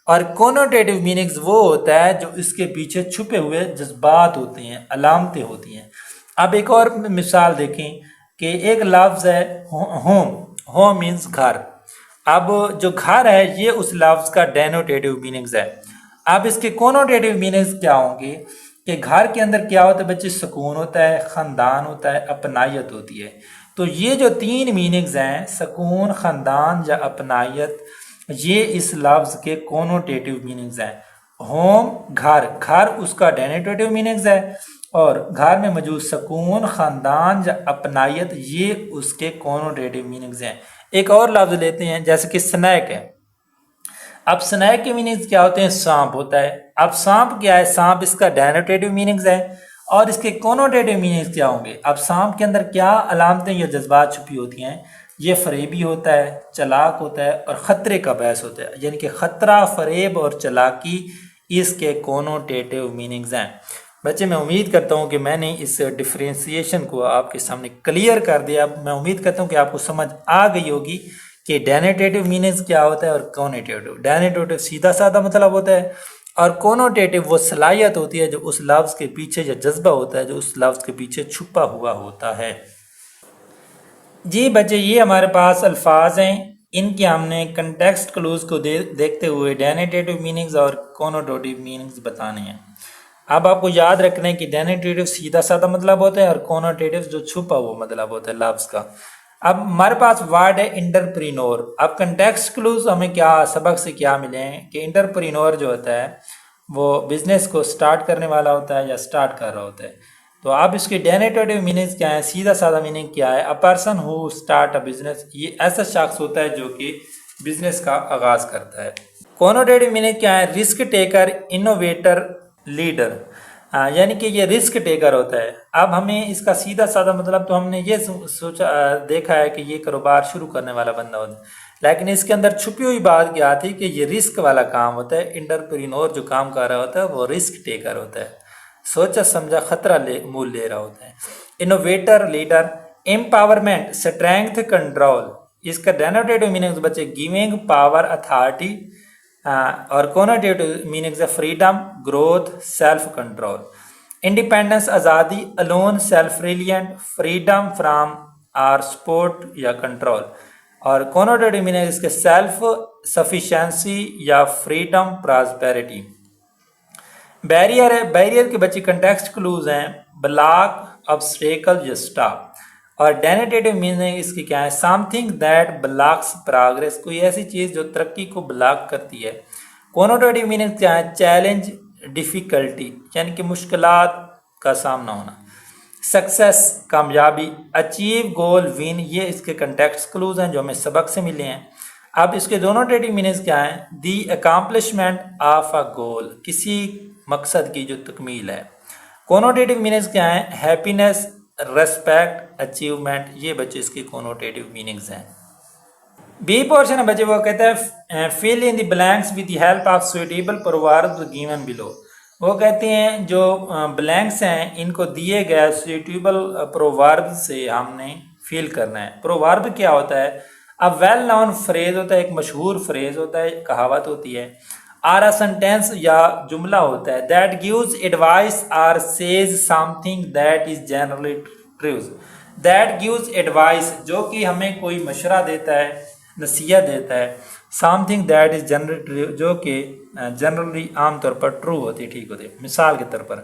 اور کونوٹیٹیو میننگز وہ ہوتا ہے جو اس کے پیچھے چھپے ہوئے جذبات ہوتے ہیں، علامتیں ہوتی ہیں۔ اب ایک اور مثال دیکھیں کہ ایک لفظ ہے ہوم، ہوم مینز گھر۔ اب جو گھر ہے یہ اس لفظ کا ڈینوٹیٹیو میننگز ہے۔ اب اس کے کونوٹیٹیو میننگز کیا ہوں گے کہ گھر کے اندر کیا ہوتا ہے بچے؟ سکون ہوتا ہے، خاندان ہوتا ہے، اپنائیت ہوتی ہے۔ تو یہ جو تین میننگز ہیں، سکون، خاندان یا اپنائیت، یہ اس لفظ کے کونوٹیٹیو میننگز ہیں۔ ہوم گھر، گھر اس کا ڈینوٹیٹیو میننگز ہے، اور گھر میں موجود سکون، خاندان یا اپنائیت، یہ اس کے کونوٹیٹیو میننگز ہیں۔ ایک اور لفظ لیتے ہیں جیسے کہ سنیک ہے۔ اب سنیک کے میننگز کیا ہوتے ہیں؟ سانپ ہوتا ہے۔ اب سانپ کیا ہے؟ سانپ اس کا ڈینوٹیٹیو میننگز ہے، اور اس کے کونوٹیٹیو میننگز کیا ہوں گے؟ اب سانپ کے اندر کیا علامتیں یا جذبات چھپی ہوتی ہیں؟ یہ فریبی ہوتا ہے، چلاک ہوتا ہے، اور خطرے کا باعث ہوتا ہے۔ یعنی کہ خطرہ، فریب اور چلاکی اس کے کونوٹیٹیو میننگز ہیں۔ بچے میں امید کرتا ہوں کہ میں نے اس ڈفرینسیشن کو آپ کے سامنے کلیئر کر دیا۔ میں امید کرتا ہوں کہ آپ کو سمجھ آ گئی ہوگی کہ ڈینوٹیٹیو میننگز کیا ہوتا ہے اور کونوٹیٹیو۔ ڈینوٹیٹیو سیدھا سادہ مطلب ہوتا ہے، اور کونوٹیٹیو وہ صلاحیت ہوتی ہے جو اس لفظ کے پیچھے، یا جذبہ ہوتا ہے جو اس لفظ کے پیچھے چھپا ہوا ہوتا ہے۔ جی بچے، یہ ہمارے پاس الفاظ ہیں، ان کے ہم نے کنٹیکسٹ کلوز کو دیکھتے ہوئے ڈینوٹیٹیو میننگز اور کونوٹیٹیو میننگز بتانے ہیں۔ اب آپ کو یاد رکھنا ہے کہ ڈینوٹیٹیو سیدھا سادہ مطلب ہوتا ہے، اور کونوٹیٹیو جو چھپا ہوا مطلب ہوتا ہے لفظ کا۔ اب ہمارے پاس ورڈ ہے انٹرپرینور۔ اب کنٹیکسٹ کلوز ہمیں کیا سبق سے کیا ملے ہیں کہ انٹرپرینور جو ہوتا ہے وہ بزنس کو سٹارٹ کرنے والا ہوتا ہے یا سٹارٹ کر رہا ہوتا ہے۔ تو اب اس کی ڈینوٹیٹیو میننگز کیا ہے؟ سیدھا سادہ میننگ کیا ہے؟ A person who start a business, یہ ایسا شخص ہوتا ہے جو کہ بزنس کا آغاز کرتا ہے۔ کونوٹیٹیو میننگ کیا ہے؟ رسک ٹیکر، انوویٹر، لیڈر، یعنی کہ یہ رسک ٹیکر ہوتا ہے۔ اب ہمیں اس کا سیدھا سادہ مطلب تو ہم نے یہ سوچا دیکھا ہے کہ یہ کاروبار شروع کرنے والا بندہ ہوتا ہے، لیکن اس کے اندر چھپی ہوئی بات کیا تھی کہ یہ رسک والا کام ہوتا ہے۔ انٹرپرینور جو کام کر رہا ہوتا ہے وہ رسک ٹیکر ہوتا ہے، سوچا سمجھا خطرہ مول لے رہا ہوتا ہے۔ Innovator, leader, empowerment, strength, control, اس کا ڈینوٹیٹیو میننگز بچے گیونگ پاور، اتھارٹی، اور کونوٹیٹیو میننگز ہے freedom, growth, self control. Independence, آزادی، alone, self reliant, freedom from اور سپورٹ یا کنٹرول، اور کونوٹیٹیو میننگ اس کے سیلف سفیشینسی یا فریڈم، پراسپیرٹی۔ بیریئر ہے، بیریئر کے بچے کنٹیکسٹ کلوز ہیں بلاک، obstacle یا سٹاپ، اور ڈینوٹیٹیو میننگ اس کی کیا ہے؟ Something that blocks progress, کوئی ایسی چیز جو ترقی کو بلاک کرتی ہے۔ کونوٹیٹیو میننگ کیا ہے؟ چیلنج، ڈیفیکلٹی، یعنی کہ مشکلات کا سامنا ہونا۔ سکسیس، کامیابی، اچیو، گول، ون، یہ اس کے کنٹیکسٹ کلوز ہیں جو ہمیں سبق سے ملے ہیں۔ اب اس کے ڈونوٹیٹو میننگز کیا ہیں؟ دی اکامپلشمنٹ آف اے گول، کسی مقصد کی جو تکمیل ہے۔ کونوٹیٹو میننگز کیا ہیں؟ ہیپینس، ریسپیکٹ، اچیومنٹ، یہ بچے اس کے کونوٹیٹو میننگز ہیں۔ بی پورشن ہے بچے وہ کہتا ہے fill in the blanks with the help of suitable proverbs given below. وہ کہتے ہیں جو بلینکس ہیں ان کو دیے گئے سویٹیبل پروورب سے ہم نے فل کرنا ہے۔ پروورب کیا ہوتا ہے؟ اب ویل نون فریز ہوتا ہے، ایک مشہور فریز ہوتا ہے، کہاوت ہوتی ہے، آر اے سنٹینس یا جملہ ہوتا ہے that gives advice or says something that is generally true. That gives advice, جو کہ ہمیں کوئی مشورہ دیتا ہے، نصیحت دیتا ہے، something that is generally, جو کہ جنرلی عام طور پر ٹرو ہوتی ہے، ٹھیک ہوتی ہے۔ مثال کے طور پر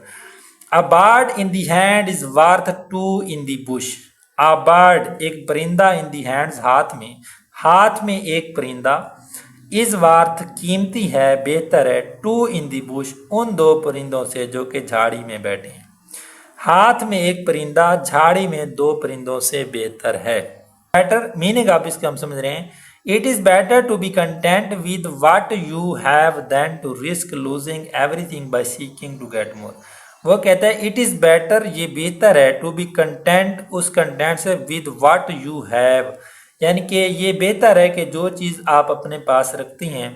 a bird in the hand is worth two in the bush. A bird ایک پرندہ، ان دی ہینڈز ہاتھ میں ایک پرندہ، از ورتھ قیمتی ہے، بہتر ہے، ٹو ان دی بش ان دو پرندوں سے جو کہ جھاڑی میں بیٹھے ہیں۔ ہاتھ میں ایک پرندہ جھاڑی میں دو پرندوں سے بہتر ہے۔ بیٹر میننگ آپ اس کے ہم سمجھ رہے ہیں، it is better to be content with what you have than to risk losing everything by seeking to get more. وہ کہتا ہے اٹ از بیٹر، یہ بہتر ہے، ٹو بی کنٹینٹ، اس کنٹینٹ سے، ود واٹ یو ہیو، یعنی کہ یہ بہتر ہے کہ جو چیز آپ اپنے پاس رکھتی ہیں،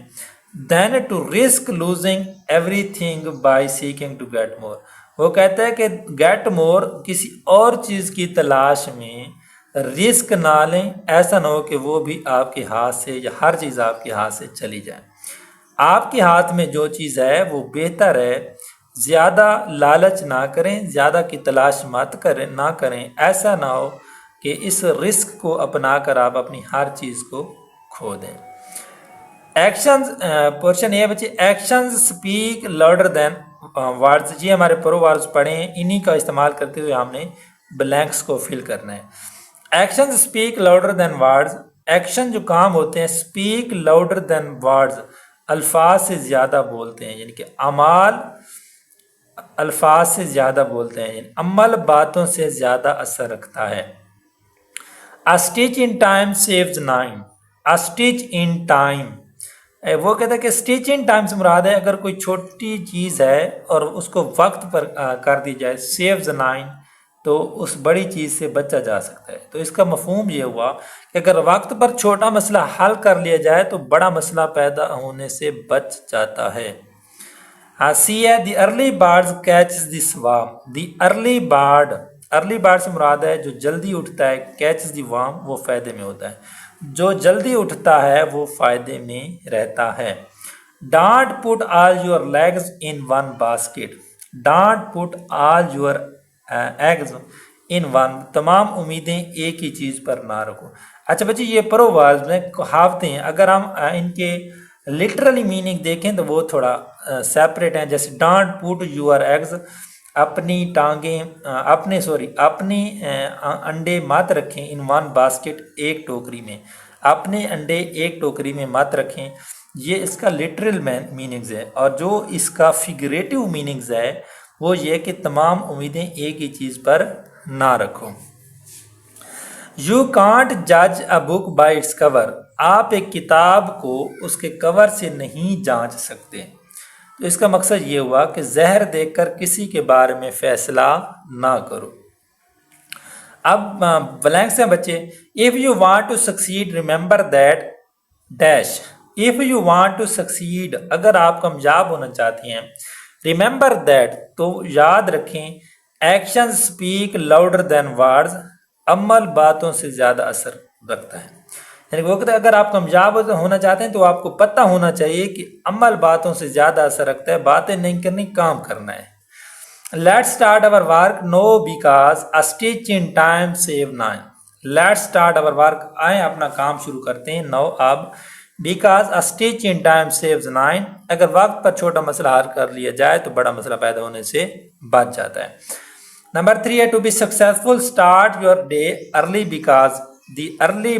than to risk losing everything by seeking to get more. وہ کہتا ہے کہ گیٹ مور، کسی اور چیز کی تلاش میں رسک نہ لیں، ایسا نہ ہو کہ وہ بھی آپ کے ہاتھ سے، یا ہر چیز آپ کے ہاتھ سے چلی جائے۔ آپ کے ہاتھ میں جو چیز ہے وہ بہتر ہے، زیادہ لالچ نہ کریں، زیادہ کی تلاش نہ کریں، ایسا نہ ہو کہ اس رسک کو اپنا کر آپ اپنی ہر چیز کو کھو دیں۔ ایکشنز پورشن یہ بچے، actions speak louder than words, یہ ہمارے پرووربز پڑھے ہیں، انہی کا استعمال کرتے ہوئے ہم نے بلینکس کو فل کرنا ہے۔ Actions speak louder than words, action جو کام ہوتے ہیں، سپیک لاؤڈر دین ورڈز، الفاظ سے زیادہ بولتے ہیں، یعنی کہ اعمال الفاظ سے زیادہ بولتے ہیں، یعنی عمل باتوں سے زیادہ اثر رکھتا ہے۔ A stitch in time saves nine. A stitch in time. وہ کہتا ہے کہ اسٹیچ ان ٹائم سے مراد ہے اگر کوئی چھوٹی چیز ہے اور اس کو وقت پر کر دی جائے، سیوز نائن، تو اس بڑی چیز سے بچا جا سکتا ہے۔ تو اس کا مفہوم یہ ہوا کہ اگر وقت پر چھوٹا مسئلہ حل کر لیا جائے تو بڑا مسئلہ پیدا ہونے سے بچ جاتا ہے۔ سی ہے the early birds catches the swarm. The early bird سے مراد ہے جو جلدی اٹھتا ہے، کیچز دی وام، وہ فائدے میں ہوتا ہے، جو جلدی اٹھتا ہے وہ فائدے میں رہتا ہے۔ Don't put all your eggs in one basket. Don't put all your eggs in one, تمام امیدیں ایک ہی چیز پر نہ رکھو۔ اچھا بچے، یہ پرووربز میں کہاوتیں ہیں، اگر ہم ان کے لٹرلی میننگ دیکھیں تو وہ تھوڑا سیپریٹ ہیں۔ جیسے ڈانٹ پٹ یور ایگز، اپنی انڈے مت رکھیں، ان ون باسکٹ، ایک ٹوکری میں، اپنے انڈے ایک ٹوکری میں مت رکھیں، یہ اس کا لٹرل میننگز ہے۔ اور جو اس کا فگریٹو میننگز ہے وہ یہ کہ تمام امیدیں ایک ہی چیز پر نہ رکھو۔ یو کانٹ جج اے بک بائی اٹس کور۔ آپ ایک کتاب کو اس کے کور سے نہیں جانچ سکتے۔ تو اس کا مقصد یہ ہوا کہ زہر دیکھ کر کسی کے بارے میں فیصلہ نہ کرو۔ اب بلینکس ہیں بچے، if you want to succeed remember that dash۔ if you want to succeed، اگر آپ کامیاب ہونا چاہتی ہیں، remember that، تو یاد رکھیں، actions speak louder than words، عمل باتوں سے زیادہ اثر رکھتا ہے۔ یعنی وہ کہتے ہیں اگر آپ کامیاب ہونا چاہتے ہیں تو آپ کو پتہ ہونا چاہیے کہ عمل باتوں سے زیادہ اثر رکھتا ہے، باتیں نہیں کرنی، کام کرنا ہے۔ Let's start our work no because a stitch in time save nine۔ Let's start our work، آئیں اپنا کام شروع کرتے ہیں، no اب، because a stitch in time saves nine، اگر وقت پر چھوٹا مسئلہ حل کر لیا جائے تو بڑا مسئلہ پیدا ہونے سے بچ جاتا ہے۔ نمبر 3 ہے to be successful start your day early because the early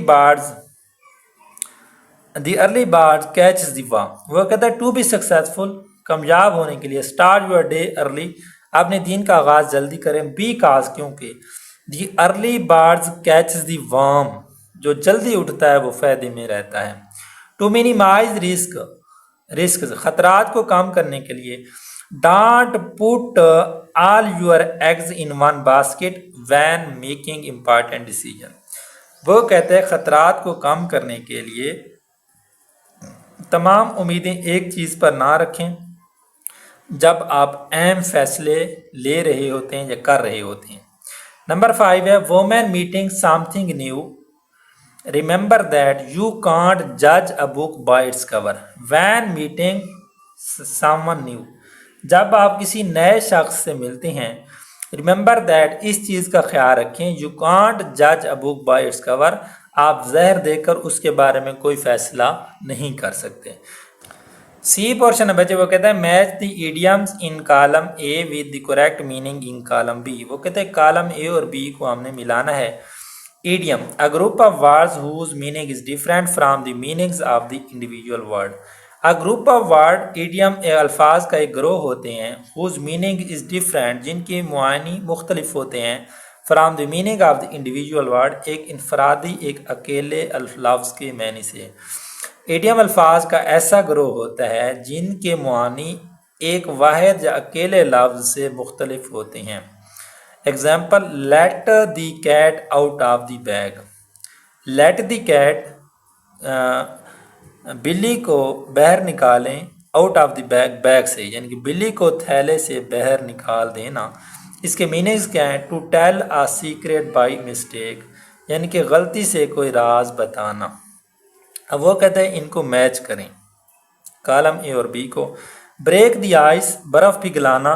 bird catches the worm۔ وہ کہتا ہے ٹو بی سکسیزفل، کامیاب ہونے کے لیے، اسٹارٹ یور ڈے ارلی، اپنے دن کا آغاز جلدی کریں، بیکاز کیونکہ دی ارلی برڈز کیچز دی ورم، جو جلدی اٹھتا ہے وہ فائدے میں رہتا ہے۔ ٹو مینیمائز رسک خطرات کو کم کرنے کے لیے don't put all your eggs in one basket when making important decision. وہ کہتے ہیں خطرات کو کم کرنے کے لیے تمام امیدیں ایک چیز پر نہ رکھیں جب آپ اہم فیصلے لے رہے ہوتے ہیں یا کر رہے ہوتے ہیں. نمبر 5 ہے women meeting something new. Remember that you can't جج a book by its cover when meeting someone new. جب آپ کسی نئے شخص سے ملتے ہیں ریممبر دیٹ اس چیز کا خیال رکھیں یو کانٹ جج اے بک بائی اٹس کور. آپ زہر دے کر اس کے بارے میں کوئی فیصلہ نہیں کر سکتے. سی پورشن ہے بچے وہ کہتے ہیں match the idioms in column A with the correct meaning in column B. وہ کہتے ہیں کالم اے اور بی کو ہم نے ملانا ہے. Idiom a group of words whose meaning is different from the meanings of the individual word. A group of word idiom الفاظ کا ایک گروہ ہوتے ہیں ہوز میننگ از ڈفرینٹ جن کے معنی مختلف ہوتے ہیں from the meaning of the individual word ایک انفرادی ایک اکیلے لفظ کے معنی سے. ایڈیم الفاظ کا ایسا گروہ ہوتا ہے جن کے معنی ایک واحد یا اکیلے لفظ سے مختلف ہوتے ہیں. Example let the cat out of the bag. Let the cat بلی کو باہر نکالیں out of the bag bag سے یعنی کہ بلی کو تھیلے سے باہر نکال دینا. اس کے میننگز کیا ہیں to tell a secret by mistake یعنی کہ غلطی سے کوئی راز بتانا. اب وہ کہتے ہیں ان کو میچ کریں کالم اے اور بی کو. بریک دی آئس برف پگھلانا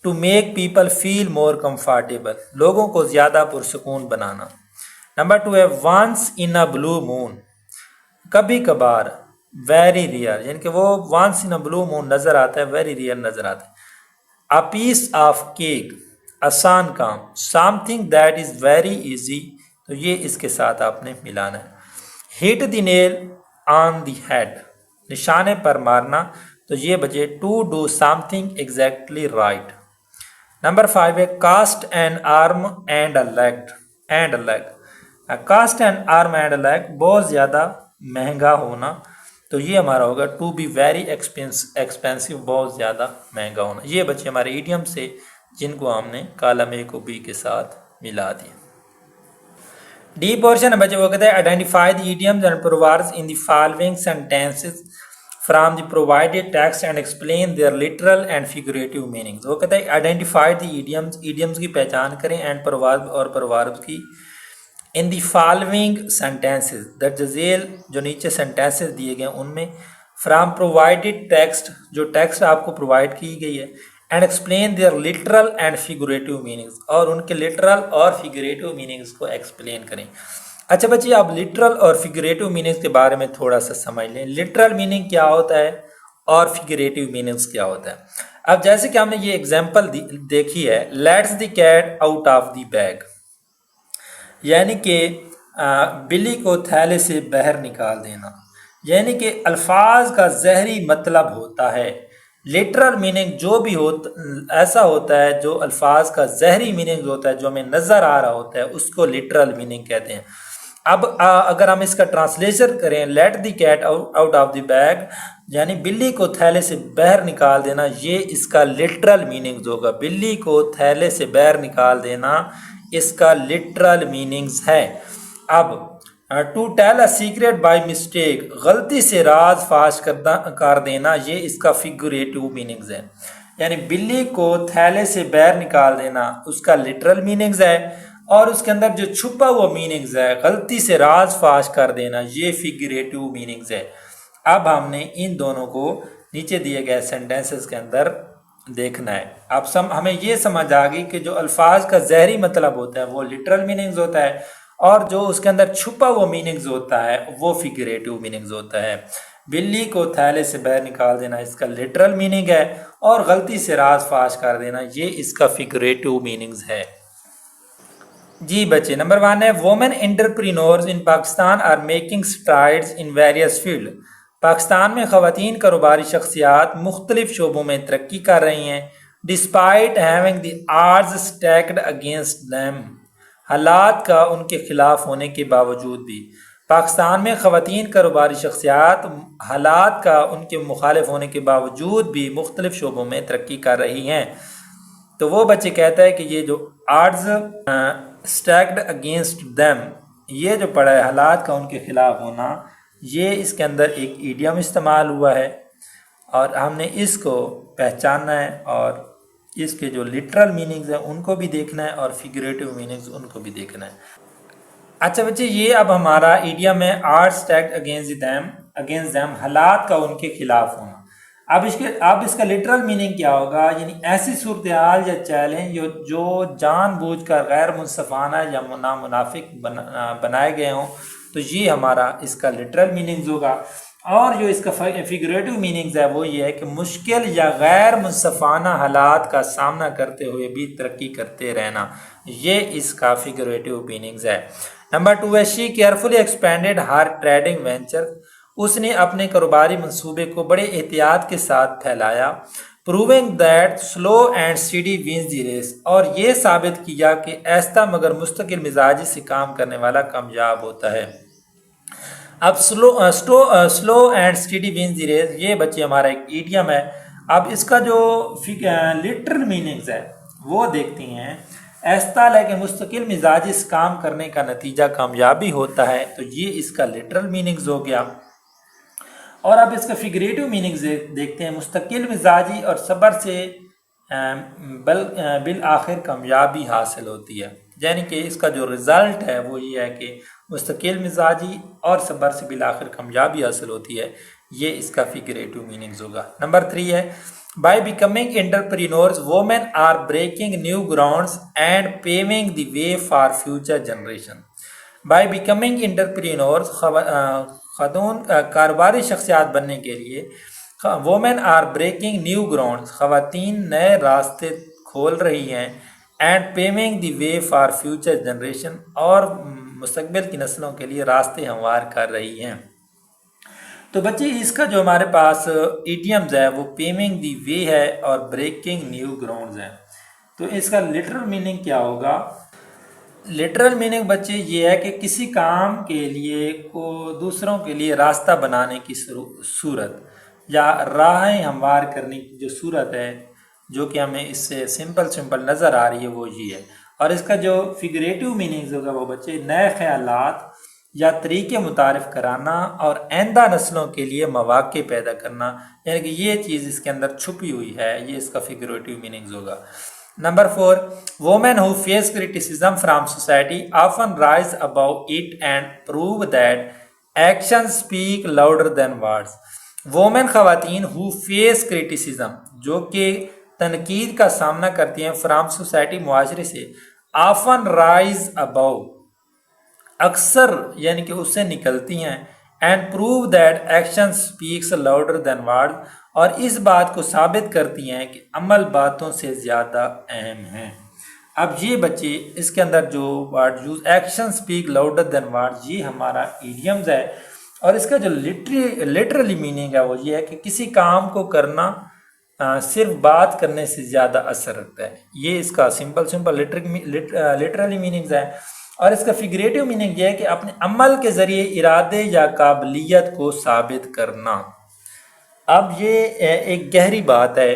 to make people feel more comfortable لوگوں کو زیادہ پرسکون بنانا. نمبر 2 ہے وانس ان اے بلو مون کبھی کبھار ویری ریئر یعنی کہ وہ وانس ان اے بلو مون نظر آتا ہے ویری ریئر نظر آتا ہے. اے پیس آف کیک آسان کام. Something that is very easy تو یہ اس کے ساتھ آپ نے ملانا ہے. ہٹ دی نیل آن دی ہیڈ نشانے پر مارنا تو یہ بچے to do something exactly right. Number 5 ہے cost an arm and a leg. Cost an arm and a leg بہت زیادہ مہنگا ہونا تو یہ ہمارا ہوگا ٹو بی ویری ایکسپینسو بہت زیادہ مہنگا ہونا. یہ بچے ہمارے ایڈیم سے جن کو ہم نے کالم اے کو بی کے ساتھ ملا دیا. ڈی پورشن ہے بچے وہ کہتے ہیں identify the idioms and proverbs in the following sentences from the provided text and explain their literal and figurative meanings. وہ کہتے ہیں آئیڈینٹیفائی دی ایڈیمز کی پہچان کریں اینڈ پرووربز کی ان دی فالوئنگ سینٹینسز درج ذیل جو نیچے سینٹینسز دیے گئے ہیں ان میں فرام پرووائڈیڈ ٹیکسٹ جو ٹیکسٹ آپ کو پرووائڈ کی گئی ہے and explain their literal and figurative meanings اور ان کے لٹرل اور فیگریٹو میننگز کو ایکسپلین کریں. اچھا بچے آپ لٹرل اور فیگریٹو میننگز کے بارے میں تھوڑا سا سمجھ لیں. لٹرل میننگ کیا ہوتا ہے اور فیگریٹو میننگز کیا ہوتا ہے. اب جیسے کہ ہم نے یہ ایگزامپل دیکھی ہے lets the cat out of the bag یعنی کہ بلی کو تھیلے سے باہر نکال دینا یعنی کہ الفاظ کا ظاہری مطلب ہوتا ہے. لٹرل میننگ جو بھی ایسا ہوتا ہے جو الفاظ کا ظاہری میننگ ہوتا ہے جو ہمیں نظر آ رہا ہوتا ہے اس کو لٹرل میننگ کہتے ہیں. اب اگر ہم اس کا ٹرانسلیشن کریں let the cat out of the bag یعنی بلی کو تھیلے سے باہر نکال دینا یہ اس کا لٹرل میننگز ہوگا. بلی کو تھیلے سے باہر نکال دینا اس کا لٹرل میننگز ہے. اب to tell a secret by mistake غلطی سے راز فاش کر دینا یہ اس کا فیگریٹو میننگز ہے یعنی بلی کو تھیلے سے باہر نکال دینا اس کا لٹرل میننگز ہے اور اس کے اندر جو چھپا ہوا میننگز ہے غلطی سے راز فاش کر دینا یہ فیگریٹو میننگز ہے. اب ہم نے ان دونوں کو نیچے دیے گئے سینٹینسز کے اندر دیکھنا ہے. اب ہمیں یہ سمجھ آ گئی کہ جو الفاظ کا ظاہری مطلب ہوتا ہے وہ لٹرل میننگز ہوتا ہے اور جو اس کے اندر چھپا ہوا میننگز ہوتا ہے وہ فیگریٹو میننگز ہوتا ہے. بلی کو تھیلے سے باہر نکال دینا اس کا لٹرل میننگ ہے اور غلطی سے راز فاش کر دینا یہ اس کا فیگریٹو میننگز ہے. جی بچے نمبر 1 ہے women entrepreneurs in Pakistan are making strides in various field. Pakistan میں خواتین کاروباری شخصیات مختلف شعبوں میں ترقی کر رہی ہیں ڈسپائٹ ہیونگ دی آرز اسٹیکڈ اگینسٹ دیم حالات کا ان کے خلاف ہونے کے باوجود بھی. پاکستان میں خواتین کاروباری شخصیات حالات کا ان کے مخالف ہونے کے باوجود بھی مختلف شعبوں میں ترقی کر رہی ہیں۔ تو وہ بچے کہتا ہے کہ یہ جو آرڈز اسٹیکڈ اگینسٹ دیم، یہ جو پڑا ہے حالات کا ان کے خلاف ہونا، یہ اس کے اندر ایک ایڈیم استعمال ہوا ہے اور ہم نے اس کو پہچاننا ہے اور اس کے جو لٹرل میننگز ہیں ان کو بھی دیکھنا ہے اور فیگریٹو میننگز ان کو بھی دیکھنا ہے۔ اچھا بچے، یہ اب ہمارا ایڈیم ہے آرڈز اسٹیکڈ اگینسٹ دیم، حالات کا ان کے خلاف ہونا۔ اب اس کا لٹرل میننگ کیا ہوگا؟ یعنی ایسی صورتحال یا چیلنج جو جان بوجھ کر غیر منصفانہ یا نامنافق بنائے گئے ہوں، تو یہ ہمارا اس کا لٹرل میننگز ہوگا۔ اور جو اس کا فیگریٹو میننگز ہے وہ یہ ہے کہ مشکل یا غیر منصفانہ حالات کا سامنا کرتے ہوئے بھی ترقی کرتے رہنا، یہ اس کا فیگریٹو میننگز ہے۔ نمبر 2 ہے شی کیئرفلی ایکسپینڈیڈ ہر ٹریڈنگ وینچر، اس نے اپنے کاروباری منصوبے کو بڑے احتیاط کے ساتھ پھیلایا، proving that slow and steady wins the race, اور یہ ثابت کیا کہ ایسا مگر مستقل مزاجی سے کام کرنے والا کامیاب ہوتا ہے۔ اب slow and steady wins the race, یہ بچے ہمارا ایک ایڈیم ہے۔ اب اس کا جو لٹرل میننگز ہے وہ دیکھتے ہیں۔ ایسا لیکن مستقل مزاجی سے کام کرنے کا نتیجہ کامیابی ہوتا ہے، تو یہ اس کا لٹرل میننگز ہو گیا۔ اور اب اس کا فیگریٹو میننگز دیکھتے ہیں۔ مستقل مزاجی اور صبر سے بالآخر کامیابی حاصل ہوتی ہے، یعنی کہ اس کا جو رزلٹ ہے وہ یہ ہے کہ مستقل مزاجی اور صبر سے بالآخر کامیابی حاصل ہوتی ہے، یہ اس کا فیگریٹو میننگز ہوگا۔ نمبر 3 ہے by becoming entrepreneurs women are breaking new grounds and paving the way for future generation. By becoming entrepreneurs, خاتون کاروباری شخصیات بننے کے لیے، women are breaking new grounds, خواتین نئے راستے کھول رہی ہیں، and paving the way for future generation, اور مستقبل کی نسلوں کے لیے راستے ہموار کر رہی ہیں۔ تو بچے اس کا جو ہمارے پاس ایڈیمز ہے وہ پیونگ دی وے ہے اور بریکنگ نیو گراؤنڈز ہے۔ تو اس کا لٹرل میننگ کیا ہوگا؟ لٹرل میننگ بچے یہ ہے کہ کسی کام کے لیے کو دوسروں کے لیے راستہ بنانے کی صورت یا راہیں ہموار کرنے کی جو صورت ہے، جو کہ ہمیں اس سے سمپل نظر آ رہی ہے، وہ یہ ہے۔ اور اس کا جو فیگریٹو میننگز ہوگا وہ بچے نئے خیالات یا طریقے متعارف کرانا اور آئندہ نسلوں کے لیے مواقع پیدا کرنا، یعنی کہ یہ چیز اس کے اندر چھپی ہوئی ہے، یہ اس کا فیگریٹو میننگز ہوگا۔ Number 4 women who face criticism from society often rise above it and prove that actions speak louder than words۔ women خواتین who face criticism، جو کہ تنقید کا سامنا کرتی ہیں from society، معاشرے سے، often rise above، اکثر یعنی کہ اس سے نکلتی ہیں، and prove that action speaks louder than words، اور اس بات کو ثابت کرتی ہیں کہ عمل باتوں سے زیادہ اہم ہیں۔ اب یہ بچے اس کے اندر جو word use action speak louder than word, یہ ہمارا ایڈیمز ہے۔ اور اس کا جو لٹرلی میننگ ہے وہ یہ ہے کہ کسی کام کو کرنا صرف بات کرنے سے زیادہ اثر رکھتا ہے، یہ اس کا سمپل لٹرلی میننگز ہے۔ اور اس کا فیگریٹو میننگ یہ ہے کہ اپنے عمل کے ذریعے ارادے یا قابلیت کو ثابت کرنا۔ اب یہ ایک گہری بات ہے،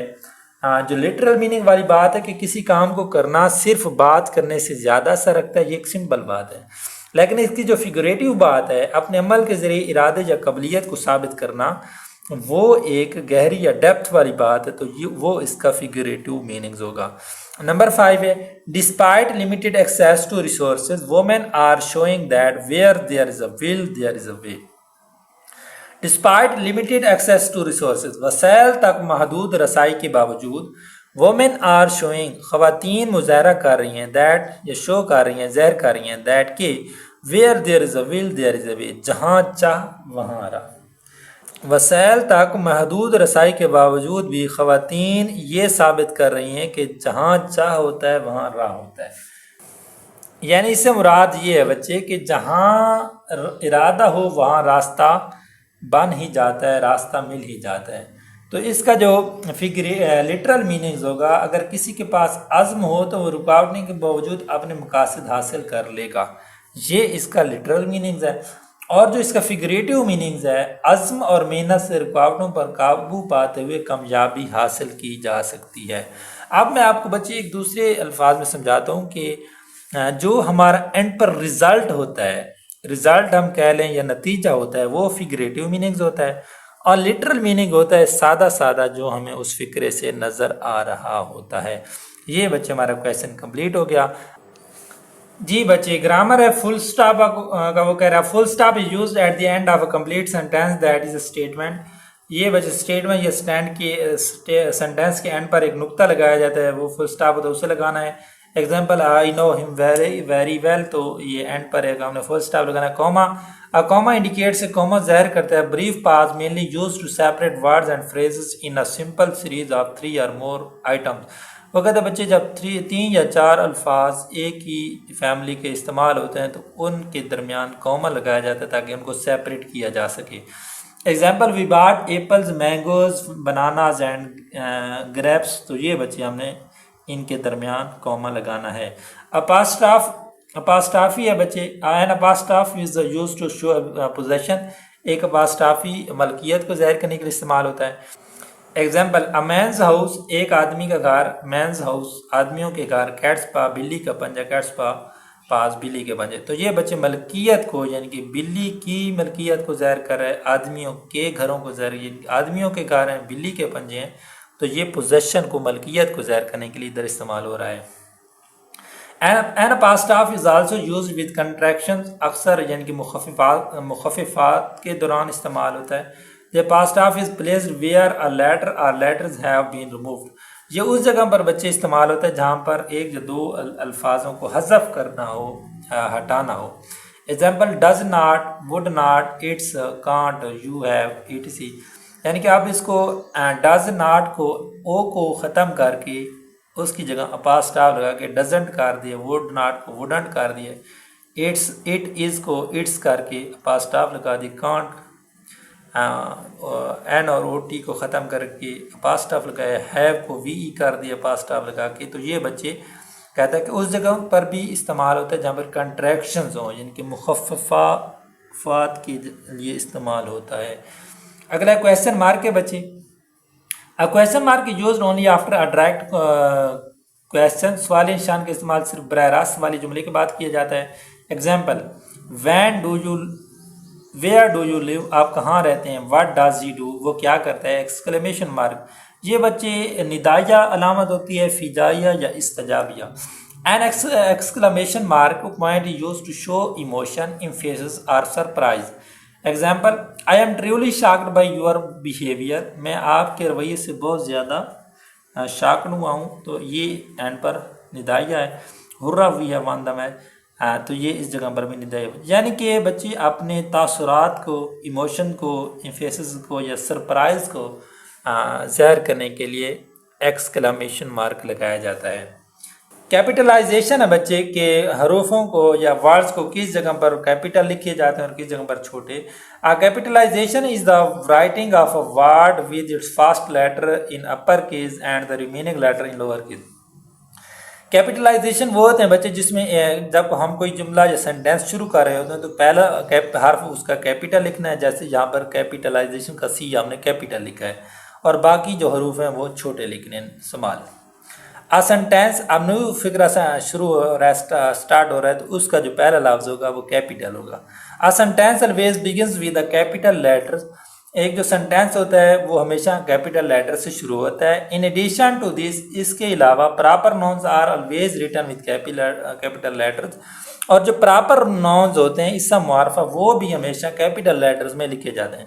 جو لٹرل میننگ والی بات ہے کہ کسی کام کو کرنا صرف بات کرنے سے زیادہ اثر رکھتا ہے، یہ ایک سمپل بات ہے۔ لیکن اس کی جو فیگریٹو بات ہے، اپنے عمل کے ذریعے ارادے یا قابلیت کو ثابت کرنا، وہ ایک گہری یا ڈیپتھ والی بات ہے، تو وہ اس کا فیگریٹو میننگز ہوگا۔ نمبر 5 ہے despite limited access to resources women are showing that where there is a will there is a way. Despite limited access to resources, وسائل تک محدود رسائی کے باوجود، وومن آر شوئنگ، خواتین مظاہرہ کر رہی ہیں، دیٹ یا شو کر رہی ہیں، ظاہر کر رہی ہیں، دیٹ کہ where there is a will there is a وے، جہاں چاہ وہاں راہ۔ وسائل تک محدود رسائی کے باوجود بھی خواتین یہ ثابت کر رہی ہیں کہ جہاں چاہ ہوتا ہے وہاں راہ ہوتا ہے۔ یعنی اس سے مراد یہ ہے بچے کہ جہاں ارادہ ہو وہاں راستہ بن ہی جاتا ہے، راستہ مل ہی جاتا ہے۔ تو اس کا جو لٹرل میننگز ہوگا، اگر کسی کے پاس عزم ہو تو وہ رکاوٹیں کے باوجود اپنے مقاصد حاصل کر لے گا، یہ اس کا لٹرل میننگز ہے۔ اور جو اس کا فگریٹو میننگز ہے، عزم اور محنت سے رکاوٹوں پر قابو پاتے ہوئے کامیابی حاصل کی جا سکتی ہے۔ اب میں آپ کو بچے ایک دوسرے الفاظ میں سمجھاتا ہوں کہ جو ہمارا اینڈ پر رزلٹ ہوتا ہے، رزلٹ ہم کہہ لیں یا نتیجہ ہوتا ہے، وہ فگریٹو میننگز ہوتا ہے، اور لٹرل میننگ ہوتا ہے سادہ سادہ جو ہمیں اس فکرے سے نظر آ رہا ہوتا ہے۔ یہ بچے ہمارا کویشچن کمپلیٹ ہو گیا۔ جی بچے گرامر ہے، فل سٹاپ کا وہ کہہ رہا ہے full stop is used at the end of a complete sentence that is a statement. یہ بچے اسٹیٹمنٹ یا اسٹینڈ کے سینٹینس کے اینڈ پر ایک نقطہ لگایا جاتا ہے، وہ فل سٹاپ ہوتا ہے، اسے لگانا ہے۔ ایگزامپل آئی نو ہم ویری ویری ویل، تو یہ اینڈ پر ایک ہم نے فل سٹاپ لگانا ہے۔ کوما، کوما انڈیکیٹس، کوما ظاہر کرتا ہے brief pause mainly use to separate words and phrases in a simple series of 3 اور مور آئٹمس۔ وہ کہتے ہیں بچے جب 3 یا 4 الفاظ ایک ہی فیملی کے استعمال ہوتے ہیں تو ان کے درمیان کوما لگایا جاتا ہے تاکہ ان کو سیپریٹ کیا جا سکے۔ Example we bought apples, mangoes, bananas and grapes, تو یہ بچے ہم نے ان کے درمیان کوما لگانا ہے۔ اپاسٹافی ہے بچے، an apostrophe is use to show possession, ایک اپاسٹافی ملکیت کو ظاہر کرنے کے لیے استعمال ہوتا ہے۔ ایگزامپل اے مینز ہاؤس، ایک آدمی کا گھر، مینز ہاؤس آدمیوں کے گھر، کیٹس پا بلی کا پنجہ، کیٹس پا پاس بلی کے پنجے۔ تو یہ بچے ملکیت کو یعنی کہ بلی کی ملکیت کو ظاہر کر رہے، آدمیوں کے گھروں کو ظاہر، یعنی آدمیوں کے گھر ہیں، بلی کے پنجے ہیں، تو یہ پوزیشن کو ملکیت کو ظاہر کرنے کے لیے ادھر استعمال ہو رہا ہے۔ An apostrophe is also used with contractions, اکثر یعنی کہ مخففات کے دوران استعمال ہوتا ہے۔ The apostrophe is placed where a letter or letters have been removed۔ یہ اس جگہ پر بچے استعمال ہوتا ہے جہاں پر ایک یا دو الفاظوں کو حذف کرنا ہو، ہٹانا ہو۔ Example does not، would not، it's، can't، you have، etc۔ یعنی کہ آپ اس کو does not کو او کو ختم کر کے اس کی جگہ اپاسٹاف لگا کے doesn't کر دیا، would not کو wouldn't کر دیا، it is کو it's کر کے اپاسٹاف لگا دی، can't این اور او ٹی کو ختم کر کے اپاسٹاف لگایا، ہیو کو وی ای کر دیا اپاسٹاف لگا کے۔ تو یہ بچے کہتا ہے کہ اس جگہ پر بھی استعمال ہوتا ہے جہاں پر کنٹریکشنز ہوں، یعنی کہ مخففات کے لیے استعمال ہوتا ہے۔ اگلا کویشچن مارک ہے بچے، question mark used only after a direct question, سوالی نشان کا استعمال صرف براہ راست والی جملے کے بعد کیا جاتا ہے۔ Example when do you, where do you live, آپ کہاں رہتے ہیں، واٹ ڈاز ہی ڈو، وہ کیا کرتا ہے۔ ایکسکلیمیشن مارک، یہ بچے ندائیہ علامت ہوتی ہے، فجائیہ یا استجابیہ۔ An exclamation mark point use to show emotion, emphasis اور surprise. Example I am truly shocked by your behaviour, میں آپ کے رویے سے بہت زیادہ شاکڈ ہوا ہوں، تو یہ اینڈ پر ندائیہ ہے۔ ہرا وی ہے وان دا میچ، تو یہ اس جگہ پر بھی ندائیہ، یعنی کہ بچے اپنے تاثرات کو، ایموشن کو، امفیسس کو یا سرپرائز کو ظاہر کرنے کے لیے ایکسکلیمیشن مارک لگایا جاتا ہے۔ کیپٹلائزیشن ہے بچے کہ حروفوں کو یا ورڈز کو کس جگہ پر کیپٹل لکھے جاتے ہیں اور کس جگہ پر چھوٹے۔ Capitalization is the writing of a word with its first letter in upper case and the remaining letter in lower case. Capitalization وہ ہوتے ہیں بچے جس میں جب ہم کوئی جملہ یا سینٹینس شروع کر رہے ہوتے ہیں تو پہلا حرف اس کا کیپٹل لکھنا ہے، جیسے یہاں پر کیپٹلائزیشن کا سی ہم نے کیپٹل لکھا ہے، اور باقی جو حروف ہیں وہ چھوٹے لکھنے ہیں، سمال۔ سینٹینس اب نیو فکرہ سے شروع ہو رہا ہے، اسٹارٹ ہو رہا ہے، تو اس کا جو پہلا لفظ ہوگا وہ کیپٹل ہوگا۔ Sentence always begins with a capital letters، ایک جو سینٹینس ہوتا ہے وہ ہمیشہ کیپٹل لیٹر سے شروع ہوتا ہے۔ ان ایڈیشن ٹو دس، اس کے علاوہ proper nouns are always written with capital letters، اور جو پراپر ناؤنز ہوتے ہیں اسم معرفہ وہ بھی ہمیشہ کیپٹل لیٹرز میں لکھے جاتے ہیں۔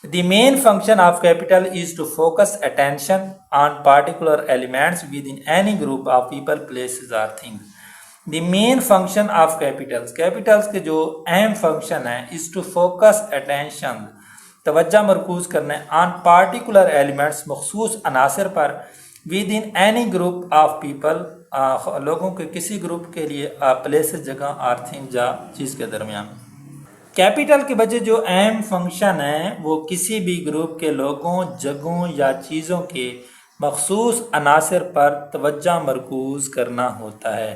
The main function of capital is to focus attention on particular elements within any group of people, places or things۔ The main function of capitals کے جو اہم فنکشن ہے is to focus attention، توجہ مرکوز کرنا ہے، on particular elements، مخصوص عناصر پر، within any group of people، لوگوں کے کسی گروپ کے لیے، places جگہ، or things یا چیز کے درمیان۔ کیپٹل کے بجے جو اہم فنکشن ہیں وہ کسی بھی گروپ کے لوگوں، جگہوں یا چیزوں کے مخصوص عناصر پر توجہ مرکوز کرنا ہوتا ہے۔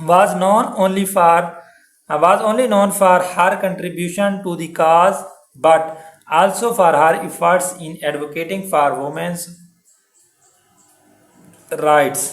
was only known for her contribution to the cause but also for her efforts in advocating for women's rights।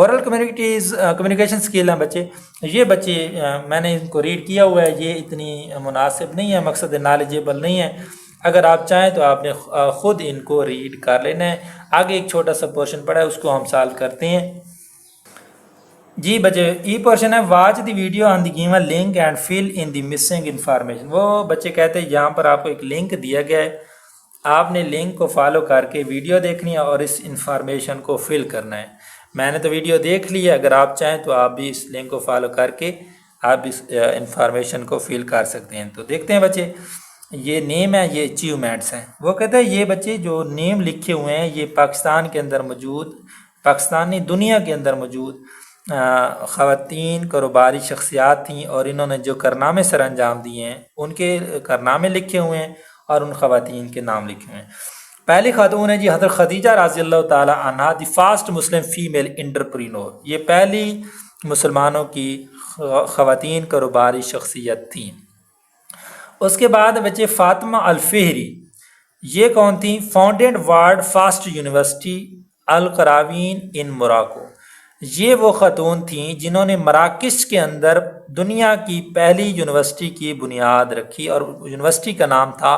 Oral communication skill ہیں بچے، یہ بچے میں نے ان کو ریڈ کیا ہوا ہے، یہ اتنی مناسب نہیں ہے، مقصد نالجیبل نہیں ہے، اگر آپ چاہیں تو آپ نے خود ان کو ریڈ کر لینا ہے۔ آگے ایک چھوٹا سا پورشن پڑا ہے، اس کو ہم سالو کرتے ہیں۔ جی بچے ای پورشن ہے، watch the video on the given link and fill in the missing information. وہ بچے کہتے ہیں یہاں پر آپ کو ایک لنک دیا گیا ہے، آپ نے لنک کو فالو کر کے ویڈیو دیکھنی ہے اور اس انفارمیشن کو فل کرنا ہے۔ میں نے تو ویڈیو دیکھ لی ہے، اگر آپ چاہیں تو آپ بھی اس لنک کو فالو کر کے آپ اس انفارمیشن کو فل کر سکتے ہیں۔ تو دیکھتے ہیں بچے، یہ نیم ہے، یہ اچیومنٹس ہیں۔ وہ کہتے ہیں یہ بچے جو نیم لکھے ہوئے ہیں یہ پاکستان کے اندر موجود، پاکستانی دنیا کے اندر موجود خواتین کاروباری شخصیات تھیں، اور انہوں نے جو کارنامے سر انجام دیے ہیں ان کے کارنامے لکھے ہوئے ہیں اور ان خواتین کے نام لکھے ہوئے ہیں۔ پہلی خاتون ہے جی حضرت خدیجہ رضی اللہ تعالی عنہا، دی فاسٹ مسلم فیمیل انٹرپرینور، یہ پہلی مسلمانوں کی خواتین کاروباری شخصیت تھیں۔ اس کے بعد بچے فاطمہ الفہری، یہ کون تھیں؟ فاؤنڈیڈ ورلڈ فاسٹ یونیورسٹی القراوین ان موراکو، یہ وہ خاتون تھیں جنہوں نے مراکش کے اندر دنیا کی پہلی یونیورسٹی کی بنیاد رکھی، اور یونیورسٹی کا نام تھا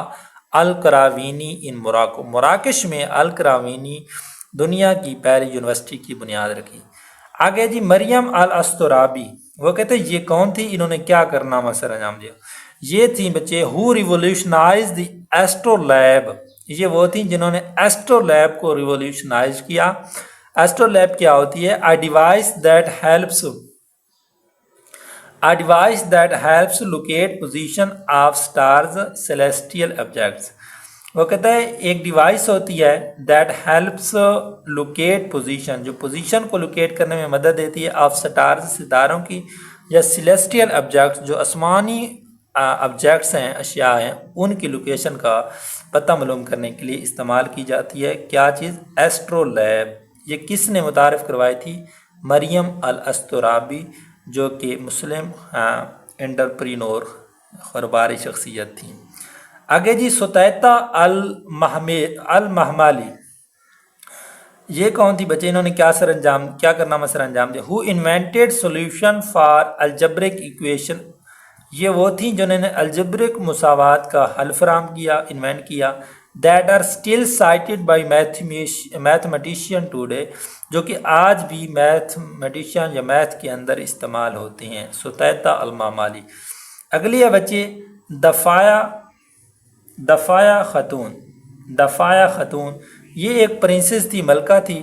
القراوینی ان موراکو۔ مراکش میں القراوینی دنیا کی پہلی یونیورسٹی کی بنیاد رکھی۔ آگے جی مریم الاسترابی، وہ کہتے ہیں یہ کون تھی، انہوں نے کیا کرنامہ سر انجام دیا؟ یہ تھیں بچے ہو ریولیوشنائز دی ایسٹرو لیب، یہ وہ تھیں جنہوں نے ایسٹرو لیب کو ریولیوشنائز کیا۔ ایسٹرو لیب کیا ہوتی ہے؟ A device that helps locate position of stars, celestial objects۔ وہ کہتا ہے ایک ڈیوائس ہوتی ہے that helps locate position، جو پوزیشن کو لوکیٹ کرنے میں مدد دیتی ہے of stars، ستاروں کی، یا celestial objects، جو آسمانی آبجیکٹس ہیں، اشیاء ہیں، ان کی لوکیشن کا پتہ معلوم کرنے کے لیے استعمال کی جاتی ہے۔ کیا چیز؟ Astro lab. یہ کس نے متعارف کروائی تھی؟ مریم الاسترابی، جو کہ مسلم انٹرپرینور کاروباری شخصیت تھیں۔ آگے جی ستیتا المحمالی، یہ کون تھی بچے؟ انہوں نے کیا کرنامہ سر انجام دیا؟ Who invented solution for algebraic equation, یہ وہ تھیں جنہوں نے الجبرک مساوات کا حل فراہم کیا، انوینٹ کیا۔ that are still cited by mathematician today، جو کہ آج بھی میتھمیٹیشین یا میتھ کے اندر استعمال ہوتے ہیں۔ ستیتا المحمالی۔ اگلی ہے بچے دفایا خاتون۔ دفایا خاتون یہ ایک پرنسس تھی، ملکہ تھی۔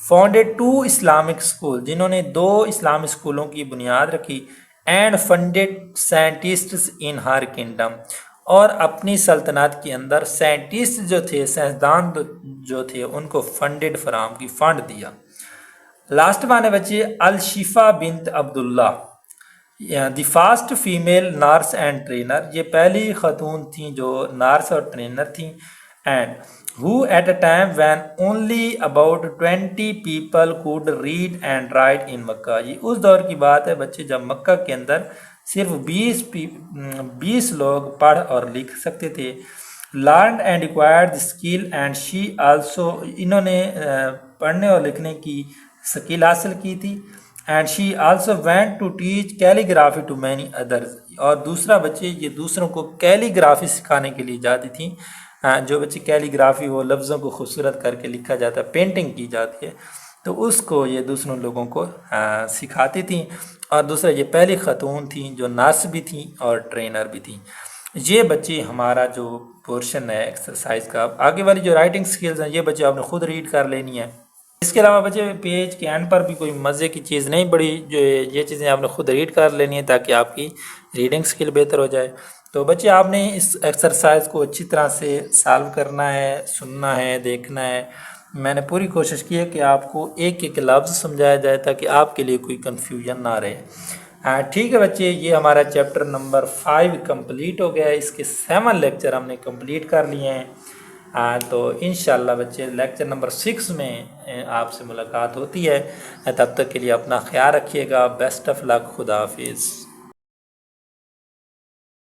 فاؤنڈیڈ 2 اسلامک اسکول، جنہوں نے 2 اسلامی اسکولوں کی بنیاد رکھی۔ And funded scientists in Hare kingdom, اور اپنی سلطنت کے اندر سائنٹسٹ جو تھے، سائنسدان جو تھے، ان کو فنڈ دیا۔ لاسٹ ون ہے بچے الشفا بنت عبداللہ، the first female nurse and trainer, یہ پہلی خاتون تھیں جو نرس اور ٹرینر تھیں۔ And who at a time when only about 20 people could read and write in مکہ، یہ اس دور کی بات ہے بچے جب مکہ کے اندر صرف 20 لوگ پڑھ اور لکھ سکتے تھے۔ learned and acquired the skill and she also، انہوں نے پڑھنے اور لکھنے کی سکل حاصل کی تھی۔ and she also went to teach calligraphy to many others، اور دوسرا بچے یہ دوسروں کو کیلیگرافی سکھانے کے لیے جاتی تھیں۔ جو بچے کیلیگرافی وہ لفظوں کو خوبصورت کر کے لکھا جاتا ہے، پینٹنگ کی جاتی ہے، تو اس کو یہ دوسروں لوگوں کو سکھاتی تھیں۔ اور دوسرا یہ پہلی خاتون تھیں جو نرس بھی تھیں اور ٹرینر بھی تھیں۔ یہ بچے ہمارا جو پورشن ہے ایکسرسائز کا، آگے والی جو رائٹنگ سکلز ہیں یہ بچے آپ نے خود ریڈ کر لینی ہے۔ اس کے علاوہ بچے پیج کے اینڈ پر بھی کوئی مزے کی چیز نہیں پڑی، جو یہ چیزیں آپ نے خود ریڈ کر لینی ہے تاکہ آپ کی ریڈنگ سکل بہتر ہو جائے۔ تو بچے آپ نے اس ایکسرسائز کو اچھی طرح سے سالو کرنا ہے، سننا ہے، دیکھنا ہے۔ میں نے پوری کوشش کی ہے کہ آپ کو ایک ایک لفظ سمجھایا جائے تاکہ آپ کے لیے کوئی کنفیوژن نہ رہے۔ ٹھیک ہے بچے، یہ ہمارا چیپٹر نمبر 5 کمپلیٹ ہو گیا ہے، اس کے 7 لیکچر ہم نے کمپلیٹ کر لیے ہیں۔ تو انشاءاللہ بچے لیکچر نمبر 6 میں آپ سے ملاقات ہوتی ہے۔ تب تک کے لیے اپنا خیال رکھیے گا۔ بیسٹ آف لک، خدا حافظ۔